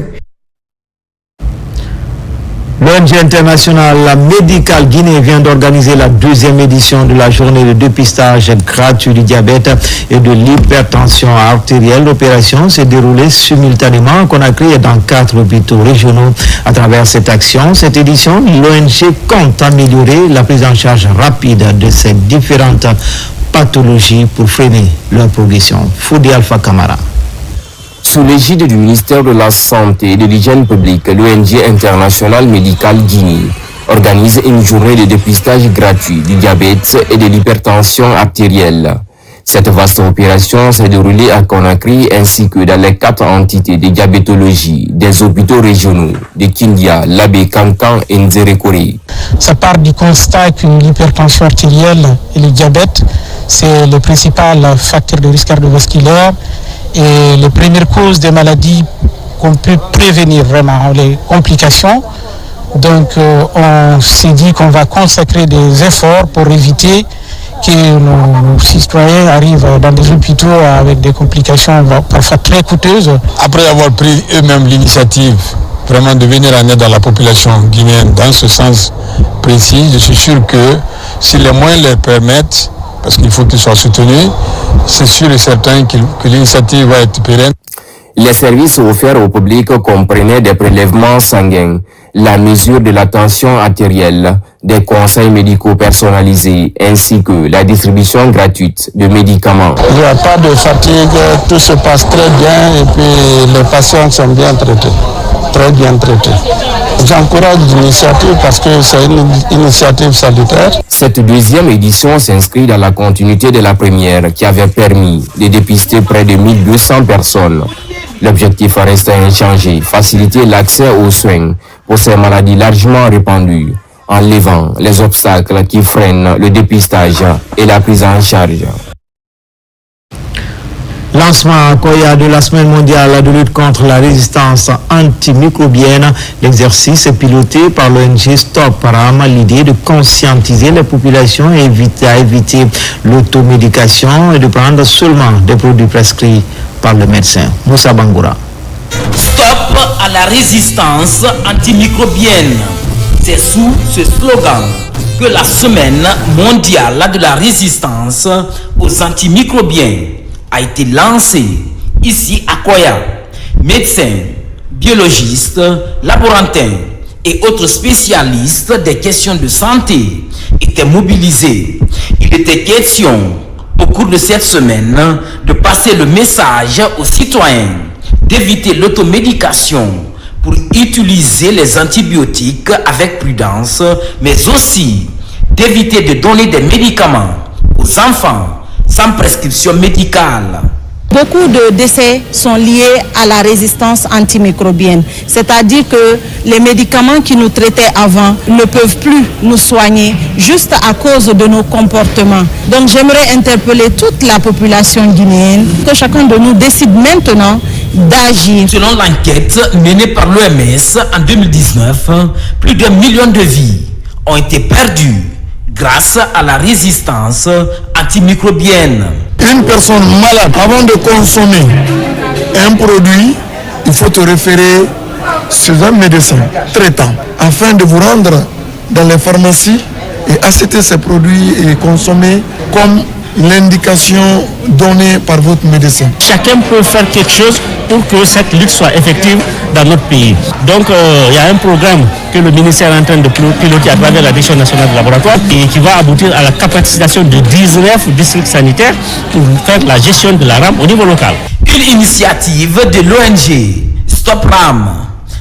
L'ONG internationale médicale Guinée vient d'organiser la 2e édition de la journée de dépistage gratuit du diabète et de l'hypertension artérielle. L'opération s'est déroulée simultanément à Conakry et dans 4 hôpitaux régionaux. À travers cette action, cette édition, l'ONG compte améliorer la prise en charge rapide de ces différentes pathologies pour freiner leur progression. Foudi Alpha Kamara. Sous l'égide du ministère de la Santé et de l'Hygiène publique, l'ONG internationale médicale Guinée organise une journée de dépistage gratuit du diabète et de l'hypertension artérielle. Cette vaste opération s'est déroulée à Conakry ainsi que dans les 4 entités de diabétologie des hôpitaux régionaux de Kindia, Labé, Kankan et Nzérékoré. Ça part du constat que l'hypertension artérielle et le diabète, c'est le principal facteur de risque cardiovasculaire et les premières causes des maladies qu'on peut prévenir vraiment, les complications. Donc on s'est dit qu'on va consacrer des efforts pour éviter que nos citoyens arrivent dans des hôpitaux avec des complications parfois très coûteuses. Après avoir pris eux-mêmes l'initiative vraiment de venir en aide à la population guinéenne dans ce sens précis, je suis sûr que si les moyens leur permettent, parce qu'il faut qu'ils soient soutenus, c'est sûr et certain que l'initiative va être pérenne. Les services offerts au public comprenaient des prélèvements sanguins, la mesure de la tension artérielle, des conseils médicaux personnalisés, ainsi que la distribution gratuite de médicaments. Il n'y a pas de fatigue, tout se passe très bien et puis les patients sont bien traités, très bien traités. J'encourage l'initiative parce que c'est une initiative salutaire. Cette 2e édition s'inscrit dans la continuité de la première qui avait permis de dépister près de 1200 personnes. L'objectif reste inchangé, faciliter l'accès aux soins pour ces maladies largement répandues, en levant les obstacles qui freinent le dépistage et la prise en charge. Lancement à Koya de la semaine mondiale de lutte contre la résistance antimicrobienne. L'exercice est piloté par l'ONG Stop Ram. L'idée de conscientiser les populations et à éviter l'automédication et de prendre seulement des produits prescrits par le médecin. Moussa Bangoura. Stop à la résistance antimicrobienne. C'est sous ce slogan que la semaine mondiale de la résistance aux antimicrobiens a été lancée ici à Koya. Médecins, biologistes, laborantins et autres spécialistes des questions de santé étaient mobilisés. Il était question au cours de cette semaine de passer le message aux citoyens d'éviter l'automédication pour utiliser les antibiotiques avec prudence, mais aussi d'éviter de donner des médicaments aux enfants sans prescription médicale. Beaucoup de décès sont liés à la résistance antimicrobienne, c'est-à-dire que les médicaments qui nous traitaient avant ne peuvent plus nous soigner juste à cause de nos comportements. Donc j'aimerais interpeller toute la population guinéenne, que chacun de nous décide maintenant d'agir. Selon l'enquête menée par l'OMS en 2019, plus d'1 million de vies ont été perdues grâce à la résistance antimicrobienne. Une personne malade, avant de consommer un produit, il faut te référer sur un médecin traitant afin de vous rendre dans les pharmacies et acheter ces produits et consommer comme l'indication donnée par votre médecin. Chacun peut faire quelque chose pour que cette lutte soit effective dans notre pays. Donc il y a un programme que le ministère est en train de piloter à travers la Direction nationale de laboratoire et qui va aboutir à la capacitation de 19 districts sanitaires pour faire la gestion de la rame au niveau local. Une initiative de l'ONG Stop Ram.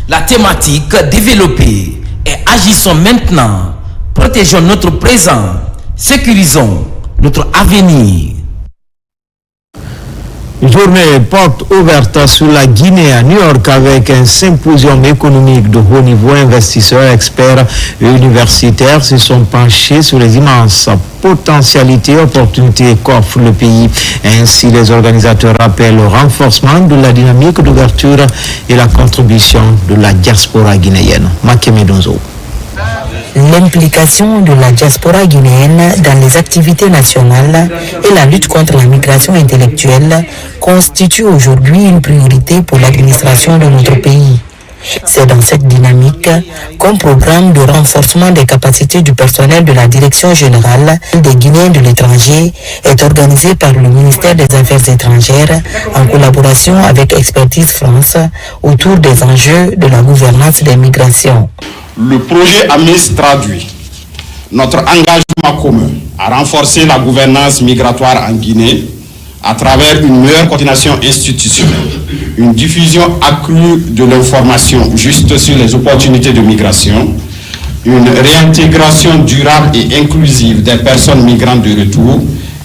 La thématique développée et agissons maintenant. Protégeons notre présent. Sécurisons notre avenir. Journée porte ouverte sur la Guinée à New York avec un symposium économique de haut niveau. Investisseurs, experts et universitaires se sont penchés sur les immenses potentialités et opportunités qu'offre le pays. Ainsi, les organisateurs rappellent le renforcement de la dynamique d'ouverture et la contribution de la diaspora guinéenne. Makeme Donzo. L'implication de la diaspora guinéenne dans les activités nationales et la lutte contre la migration intellectuelle constitue aujourd'hui une priorité pour l'administration de notre pays. C'est dans cette dynamique qu'un programme de renforcement des capacités du personnel de la Direction générale des Guinéens de l'étranger est organisé par le ministère des Affaires étrangères en collaboration avec Expertise France autour des enjeux de la gouvernance des migrations. Le projet AMIS traduit notre engagement commun à renforcer la gouvernance migratoire en Guinée à travers une meilleure coordination institutionnelle, une diffusion accrue de l'information juste sur les opportunités de migration, une réintégration durable et inclusive des personnes migrantes de retour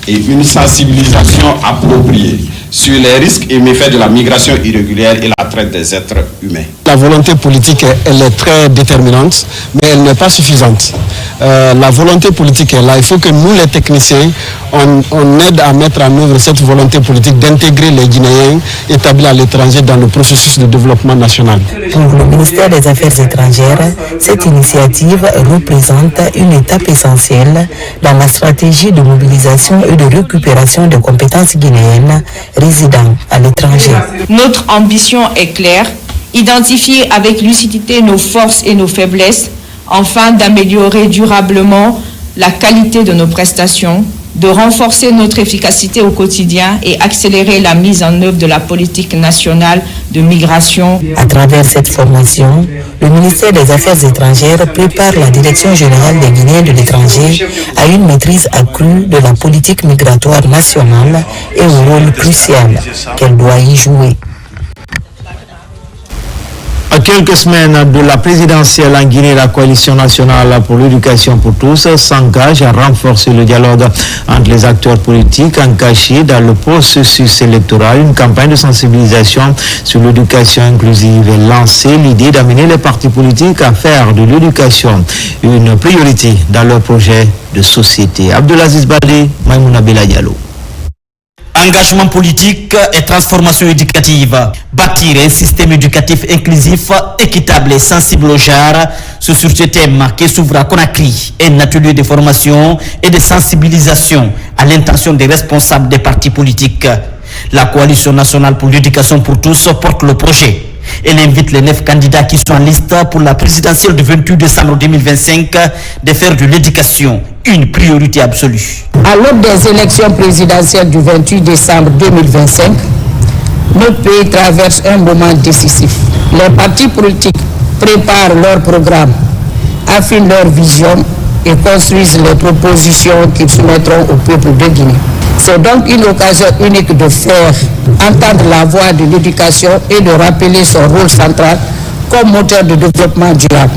et une sensibilisation appropriée sur les risques et méfaits de la migration irrégulière et la traite des êtres humains. La volonté politique, elle est très déterminante, mais elle n'est pas suffisante. La volonté politique est là. Il faut que nous, les techniciens, on aide à mettre en œuvre cette volonté politique d'intégrer les Guinéens établis à l'étranger dans le processus de développement national. Pour le ministère des Affaires étrangères, cette initiative représente une étape essentielle dans la stratégie de mobilisation et de récupération des compétences guinéennes résidant à l'étranger. Notre ambition est claire, identifier avec lucidité nos forces et nos faiblesses, afin d'améliorer durablement la qualité de nos prestations, de renforcer notre efficacité au quotidien et accélérer la mise en œuvre de la politique nationale de migration. À travers cette formation, le ministère des Affaires étrangères prépare la Direction générale des Guinéens de l'étranger à une maîtrise accrue de la politique migratoire nationale et au rôle crucial qu'elle doit y jouer. À quelques semaines de la présidentielle en Guinée, la coalition nationale pour l'éducation pour tous s'engage à renforcer le dialogue entre les acteurs politiques engagés dans le processus électoral. Une campagne de sensibilisation sur l'éducation inclusive est lancée. L'idée d'amener les partis politiques à faire de l'éducation une priorité dans leur projet de société. Abdelaziz Baldé, Maïmouna Bella Diallo. Engagement politique et transformation éducative. Bâtir un système éducatif inclusif, équitable et sensible au genre. C'est sur ce thème qui s'ouvre à Conakry un atelier de formation et de sensibilisation à l'intention des responsables des partis politiques. La coalition nationale pour l'éducation pour tous porte le projet. Elle invite les 9 candidats qui sont en liste pour la présidentielle du 28 décembre 2025 de faire de l'éducation une priorité absolue. À l'aube des élections présidentielles du 28 décembre 2025, notre pays traverse un moment décisif. Les partis politiques préparent leur programme, affinent leur vision et construisent les propositions qu'ils soumettront au peuple de Guinée. C'est donc une occasion unique de faire entendre la voix de l'éducation et de rappeler son rôle central comme moteur de développement durable.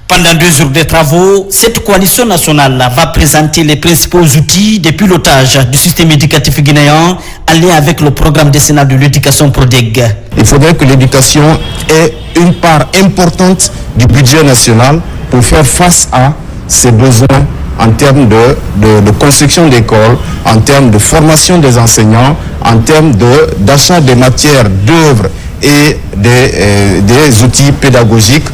Pendant 2 jours de travaux, cette coalition nationale va présenter les principaux outils de pilotage du système éducatif guinéen en lien avec le programme décennal de l'éducation PRODEG. Il faudrait que l'éducation ait une part importante du budget national pour faire face à ces besoins en termes de construction d'écoles, en termes de formation des enseignants, en termes d'achat des matières d'œuvre et des outils pédagogiques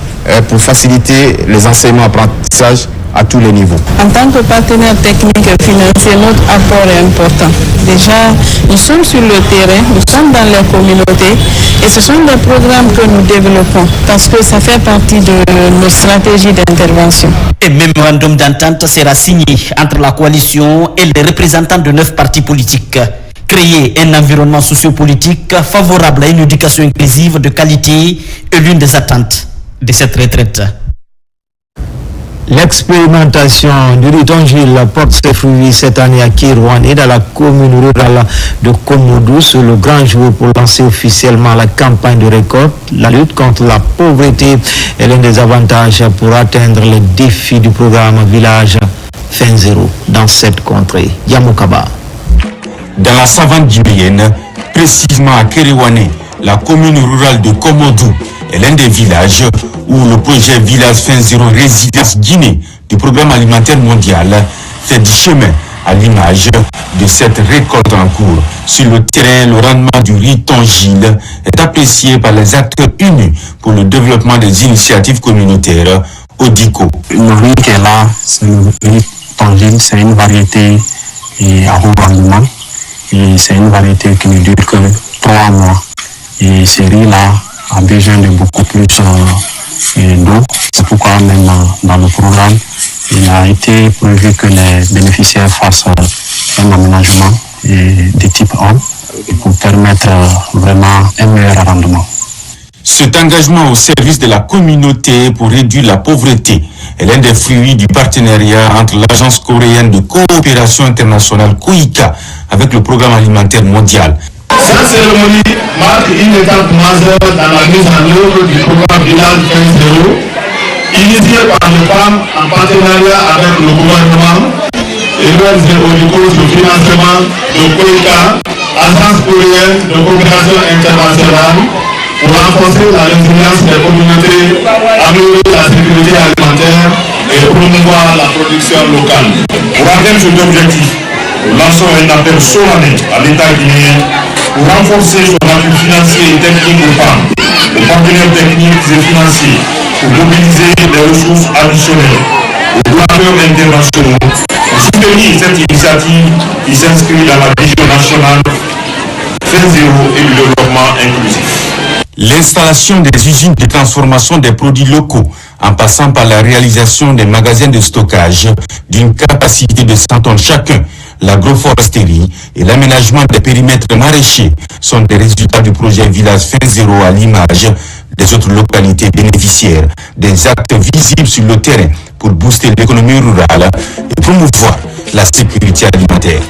pour faciliter les enseignements apprentissages à tous les niveaux. En tant que partenaire technique et financier, notre apport est important. Déjà, nous sommes sur le terrain, nous sommes dans les communautés et ce sont des programmes que nous développons parce que ça fait partie de nos stratégies d'intervention. Un mémorandum d'entente sera signé entre la coalition et les représentants de 9 partis politiques. Créer un environnement sociopolitique favorable à une éducation inclusive de qualité est l'une des attentes de cette retraite. L'expérimentation du Ritongil porte ses fruits cette année à Kirouane, dans la commune rurale de Komodou. C'est le grand jour pour lancer officiellement la campagne de récolte. La lutte contre la pauvreté est l'un des avantages pour atteindre les défis du programme Village Fin Zéro dans cette contrée. Yamoukaba. Dans la savane guinéenne, précisément à Kirouane, la commune rurale de Komodou est l'un des villages où le projet Village Fin Zéro Résilience Guinée du programme alimentaire mondial fait du chemin à l'image de cette récolte en cours. Sur le terrain, le rendement du riz Tongil est apprécié par les acteurs unis pour le développement des initiatives communautaires ODICO. Le riz qui est là, c'est le riz Tongil, c'est une variété à haut rendement et c'est une variété qui ne dure que 3 mois. Et ce riz-là a besoin de beaucoup plus d'eau. C'est pourquoi même dans le programme, il a été prévu que les bénéficiaires fassent un aménagement de type 1 pour permettre vraiment un meilleur rendement. Cet engagement au service de la communauté pour réduire la pauvreté est l'un des fruits du partenariat entre l'Agence coréenne de coopération internationale COICA avec le programme alimentaire mondial. Cette cérémonie marque une étape majeure dans la mise en œuvre du programme Village Fin Zéro, initié par les femmes en partenariat avec le gouvernement et leurs ODICO sur financement de COICA, Agence coréenne de coopération internationale, pour renforcer la résilience des communautés, améliorer la sécurité alimentaire et promouvoir la production locale. Pour atteindre cet objectif, nous lançons un appel solennel à l'État guinéen pour renforcer son appui financier et technique aux femmes, aux partenaires techniques et financiers, pour mobiliser des ressources additionnelles aux donateurs internationaux, pour soutenir cette initiative qui s'inscrit dans la vision nationale Fin Zéro et du développement inclusif. L'installation des usines de transformation des produits locaux, en passant par la réalisation des magasins de stockage d'une capacité de 100 tonnes chacun, l'agroforesterie et l'aménagement des périmètres maraîchers sont des résultats du projet Village Fin Zéro à l'image des autres localités bénéficiaires, des actes visibles sur le terrain pour booster l'économie rurale et promouvoir la sécurité alimentaire.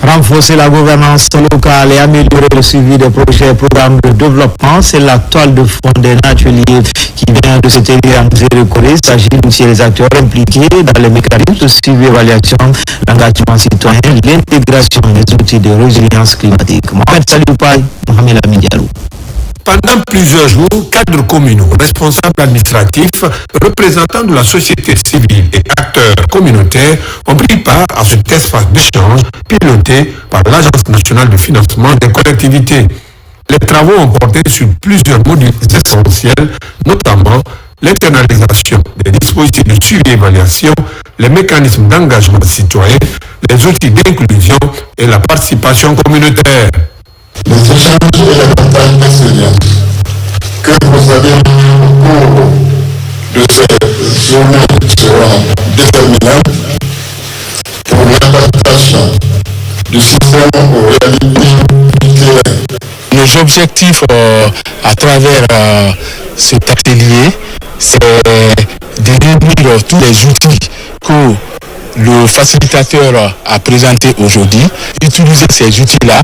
Renforcer la gouvernance locale et améliorer le suivi des projets et programmes de développement, c'est la toile de fond d'un atelier qui vient de se tenir en Miséricorde. Il s'agit d'outiller les acteurs impliqués dans les mécanismes de suivi et évaluation, l'engagement citoyen, l'intégration des outils de résilience climatique. Mohamed Salioupaï, Mohamed Amidialou. Pendant plusieurs jours, cadres communaux, responsables administratifs, représentants de la société civile et acteurs communautaires ont pris part à cet espace d'échange piloté par l'Agence nationale de financement des collectivités. Les travaux ont porté sur plusieurs modules essentiels, notamment l'internalisation des dispositifs de suivi et évaluation, les mécanismes d'engagement citoyen, les outils d'inclusion et la participation communautaire. Les échanges et les contacts d'excellence que vous avez au cours de ces journées seront déterminants pour l'adaptation du système aux réalités du terrain. Nos objectifs à travers cet atelier, c'est de réunir tous les outils que le facilitateur a présentés aujourd'hui, utiliser ces outils-là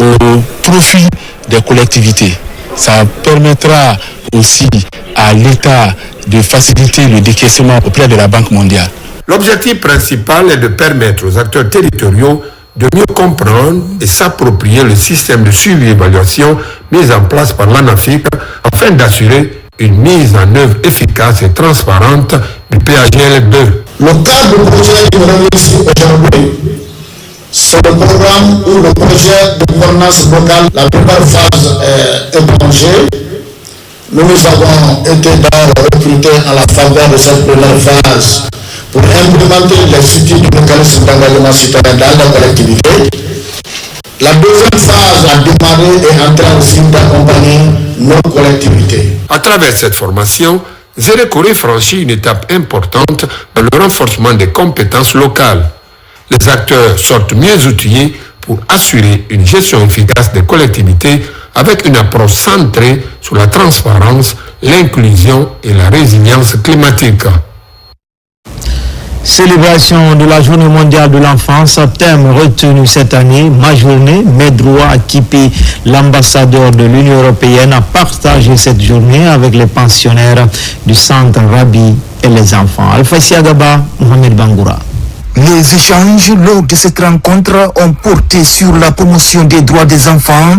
au profit des collectivités. Ça permettra aussi à l'État de faciliter le décaissement auprès de la Banque mondiale. L'objectif principal est de permettre aux acteurs territoriaux de mieux comprendre et s'approprier le système de suivi et évaluation mis en place par l'ANAFIC afin d'assurer une mise en œuvre efficace et transparente du PAGL2. Le cadre du projet qui nous réunit ici aujourd'hui, c'est le programme ou le projet de gouvernance locale. La première phase est enclenchée. Nous avons été recrutés à la faveur de cette première phase pour implémenter les outils du mécanisme d'engagement citoyen dans la collectivité. La deuxième phase a démarré et est en train aussi d'accompagner nos collectivités. À travers cette formation, Zérékoré franchit une étape importante dans le renforcement des compétences locales. Les acteurs sortent mieux outillés pour assurer une gestion efficace des collectivités avec une approche centrée sur la transparence, l'inclusion et la résilience climatique. Célébration de la Journée mondiale de l'enfance, thème retenu cette année, ma journée, mes droits, Kipi, l'ambassadeur de l'Union européenne, a partagé cette journée avec les pensionnaires du centre Rabi et les enfants. Alpha Siagaba, Mohamed Bangoura. Les échanges lors de cette rencontre ont porté sur la promotion des droits des enfants,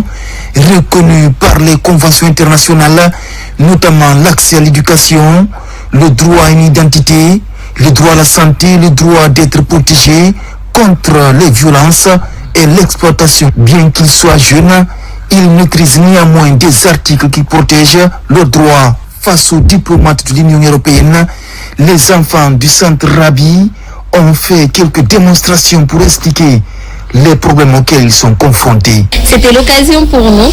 reconnus par les conventions internationales, notamment l'accès à l'éducation, le droit à une identité, le droit à la santé, le droit d'être protégé contre les violences et l'exploitation. Bien qu'ils soient jeunes, ils maîtrisent néanmoins des articles qui protègent leurs droits. Face aux diplomates de l'Union européenne, les enfants du centre Rabi ont fait quelques démonstrations pour expliquer les problèmes auxquels ils sont confrontés. C'était l'occasion pour nous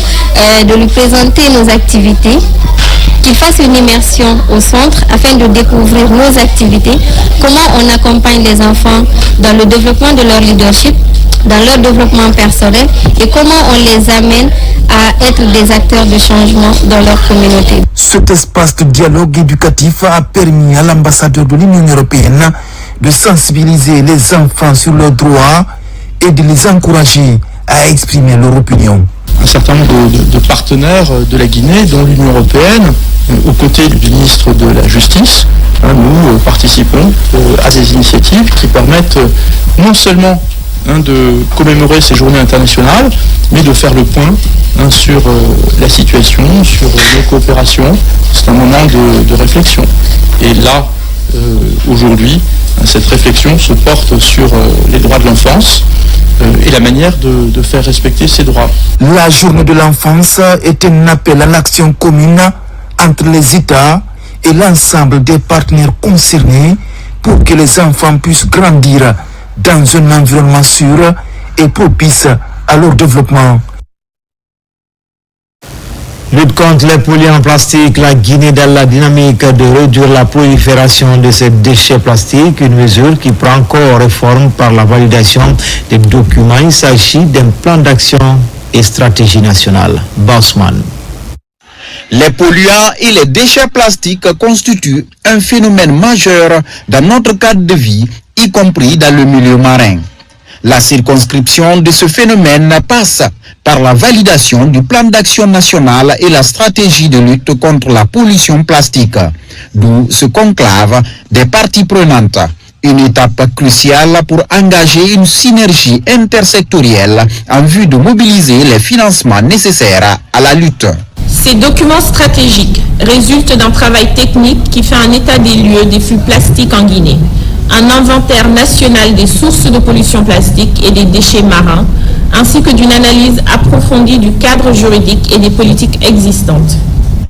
de lui présenter nos activités, qu'il fasse une immersion au centre afin de découvrir nos activités, comment on accompagne les enfants dans le développement de leur leadership, dans leur développement personnel et comment on les amène à être des acteurs de changement dans leur communauté. Cet espace de dialogue éducatif a permis à l'ambassadeur de l'Union européenne de sensibiliser les enfants sur leurs droits et de les encourager à exprimer leur opinion. Un certain nombre de partenaires de la Guinée, dont l'Union européenne, aux côtés du ministre de la Justice, nous participons à ces initiatives qui permettent non seulement de commémorer ces journées internationales, mais de faire le point sur la situation, sur nos coopérations. C'est un moment de réflexion. Et là, aujourd'hui, cette réflexion se porte sur les droits de l'enfance et la manière de faire respecter ces droits. La journée de l'enfance est un appel à l'action commune entre les États et l'ensemble des partenaires concernés pour que les enfants puissent grandir dans un environnement sûr et propice à leur développement. Lutte contre les polluants en plastique, la Guinée dans la dynamique de réduire la prolifération de ces déchets plastiques, une mesure qui prend corps et forme par la validation des documents. Il s'agit d'un plan d'action et stratégie nationale. Bosman. Les polluants et les déchets plastiques constituent un phénomène majeur dans notre cadre de vie, y compris dans le milieu marin. La circonscription de ce phénomène passe par la validation du plan d'action national et la stratégie de lutte contre la pollution plastique, d'où ce conclave des parties prenantes. Une étape cruciale pour engager une synergie intersectorielle en vue de mobiliser les financements nécessaires à la lutte. Ces documents stratégiques résultent d'un travail technique qui fait un état des lieux des flux plastiques en Guinée, un inventaire national des sources de pollution plastique et des déchets marins, ainsi que d'une analyse approfondie du cadre juridique et des politiques existantes.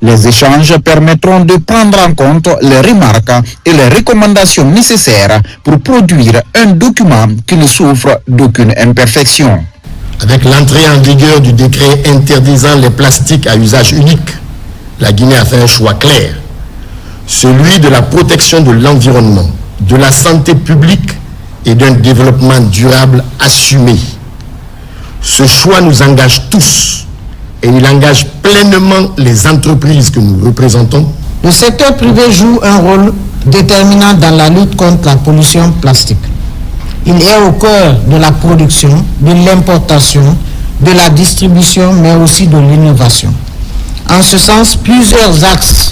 Les échanges permettront de prendre en compte les remarques et les recommandations nécessaires pour produire un document qui ne souffre d'aucune imperfection. Avec l'entrée en vigueur du décret interdisant les plastiques à usage unique, la Guinée a fait un choix clair, celui de la protection de l'environnement, de la santé publique et d'un développement durable assumé. Ce choix nous engage tous et il engage pleinement les entreprises que nous représentons. Le secteur privé joue un rôle déterminant dans la lutte contre la pollution plastique. Il est au cœur de la production, de l'importation, de la distribution, mais aussi de l'innovation. En ce sens, plusieurs axes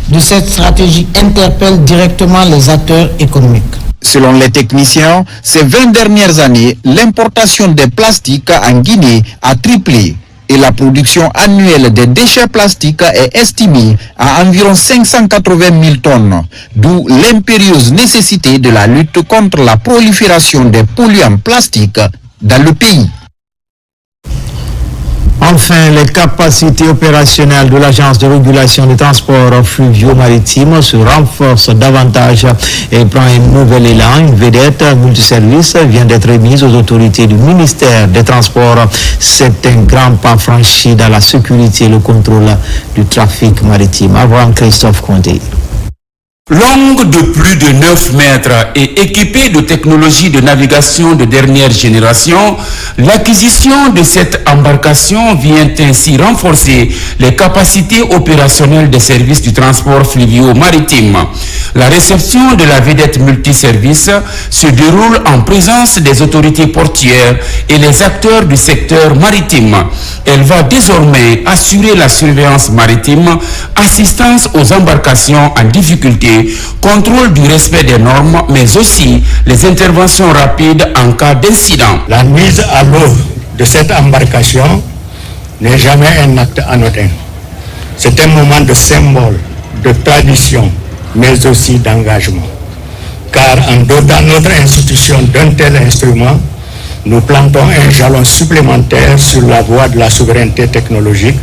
de cette stratégie interpellent directement les acteurs économiques. Selon les techniciens, ces 20 dernières années, l'importation des plastiques en Guinée a triplé et la production annuelle des déchets plastiques est estimée à environ 580 000 tonnes, d'où l'impérieuse nécessité de la lutte contre la prolifération des polluants plastiques dans le pays. Enfin, les capacités opérationnelles de l'Agence de régulation des transports fluvio-maritimes se renforcent davantage et prend un nouvel élan. Une vedette multiservice vient d'être mise aux autorités du ministère des Transports. C'est un grand pas franchi dans la sécurité et le contrôle du trafic maritime. Avant Christophe Conté. Longue de plus de 9 mètres et équipée de technologies de navigation de dernière génération, l'acquisition de cette embarcation vient ainsi renforcer les capacités opérationnelles des services du transport fluvio-maritime. La réception de la vedette multiservice se déroule en présence des autorités portuaires et les acteurs du secteur maritime. Elle va désormais assurer la surveillance maritime, assistance aux embarcations en difficulté, contrôle du respect des normes, mais aussi les interventions rapides en cas d'incident. La mise à l'eau de cette embarcation n'est jamais un acte anodin. C'est un moment de symbole, de tradition, mais aussi d'engagement. Car en dotant notre institution d'un tel instrument, nous plantons un jalon supplémentaire sur la voie de la souveraineté technologique,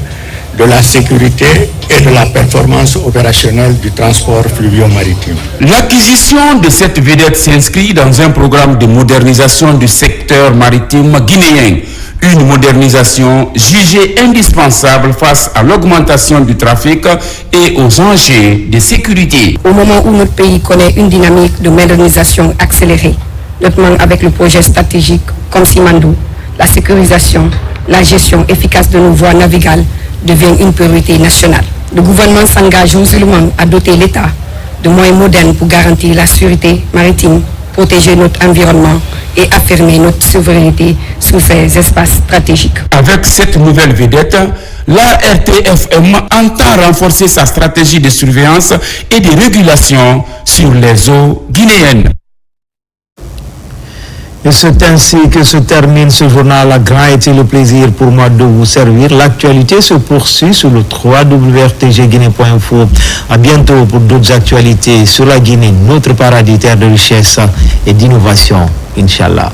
de la sécurité et de la performance opérationnelle du transport fluvio-maritime. L'acquisition de cette vedette s'inscrit dans un programme de modernisation du secteur maritime guinéen. Une modernisation jugée indispensable face à l'augmentation du trafic et aux enjeux de sécurité. Au moment où notre pays connaît une dynamique de modernisation accélérée, notamment avec le projet stratégique comme Simandou, la sécurisation, la gestion efficace de nos voies navigales devient une priorité nationale. Le gouvernement s'engage résolument à doter l'État de moyens modernes pour garantir la sécurité maritime, protéger notre environnement et affirmer notre souveraineté sur ces espaces stratégiques. Avec cette nouvelle vedette, la RTFM entend renforcer sa stratégie de surveillance et de régulation sur les eaux guinéennes. Et c'est ainsi que se termine ce journal. A grand été le plaisir pour moi de vous servir. L'actualité se poursuit sur le www.rtgguinée.info. À bientôt pour d'autres actualités sur la Guinée, notre paradis, terre de richesse et d'innovation. Inch'Allah.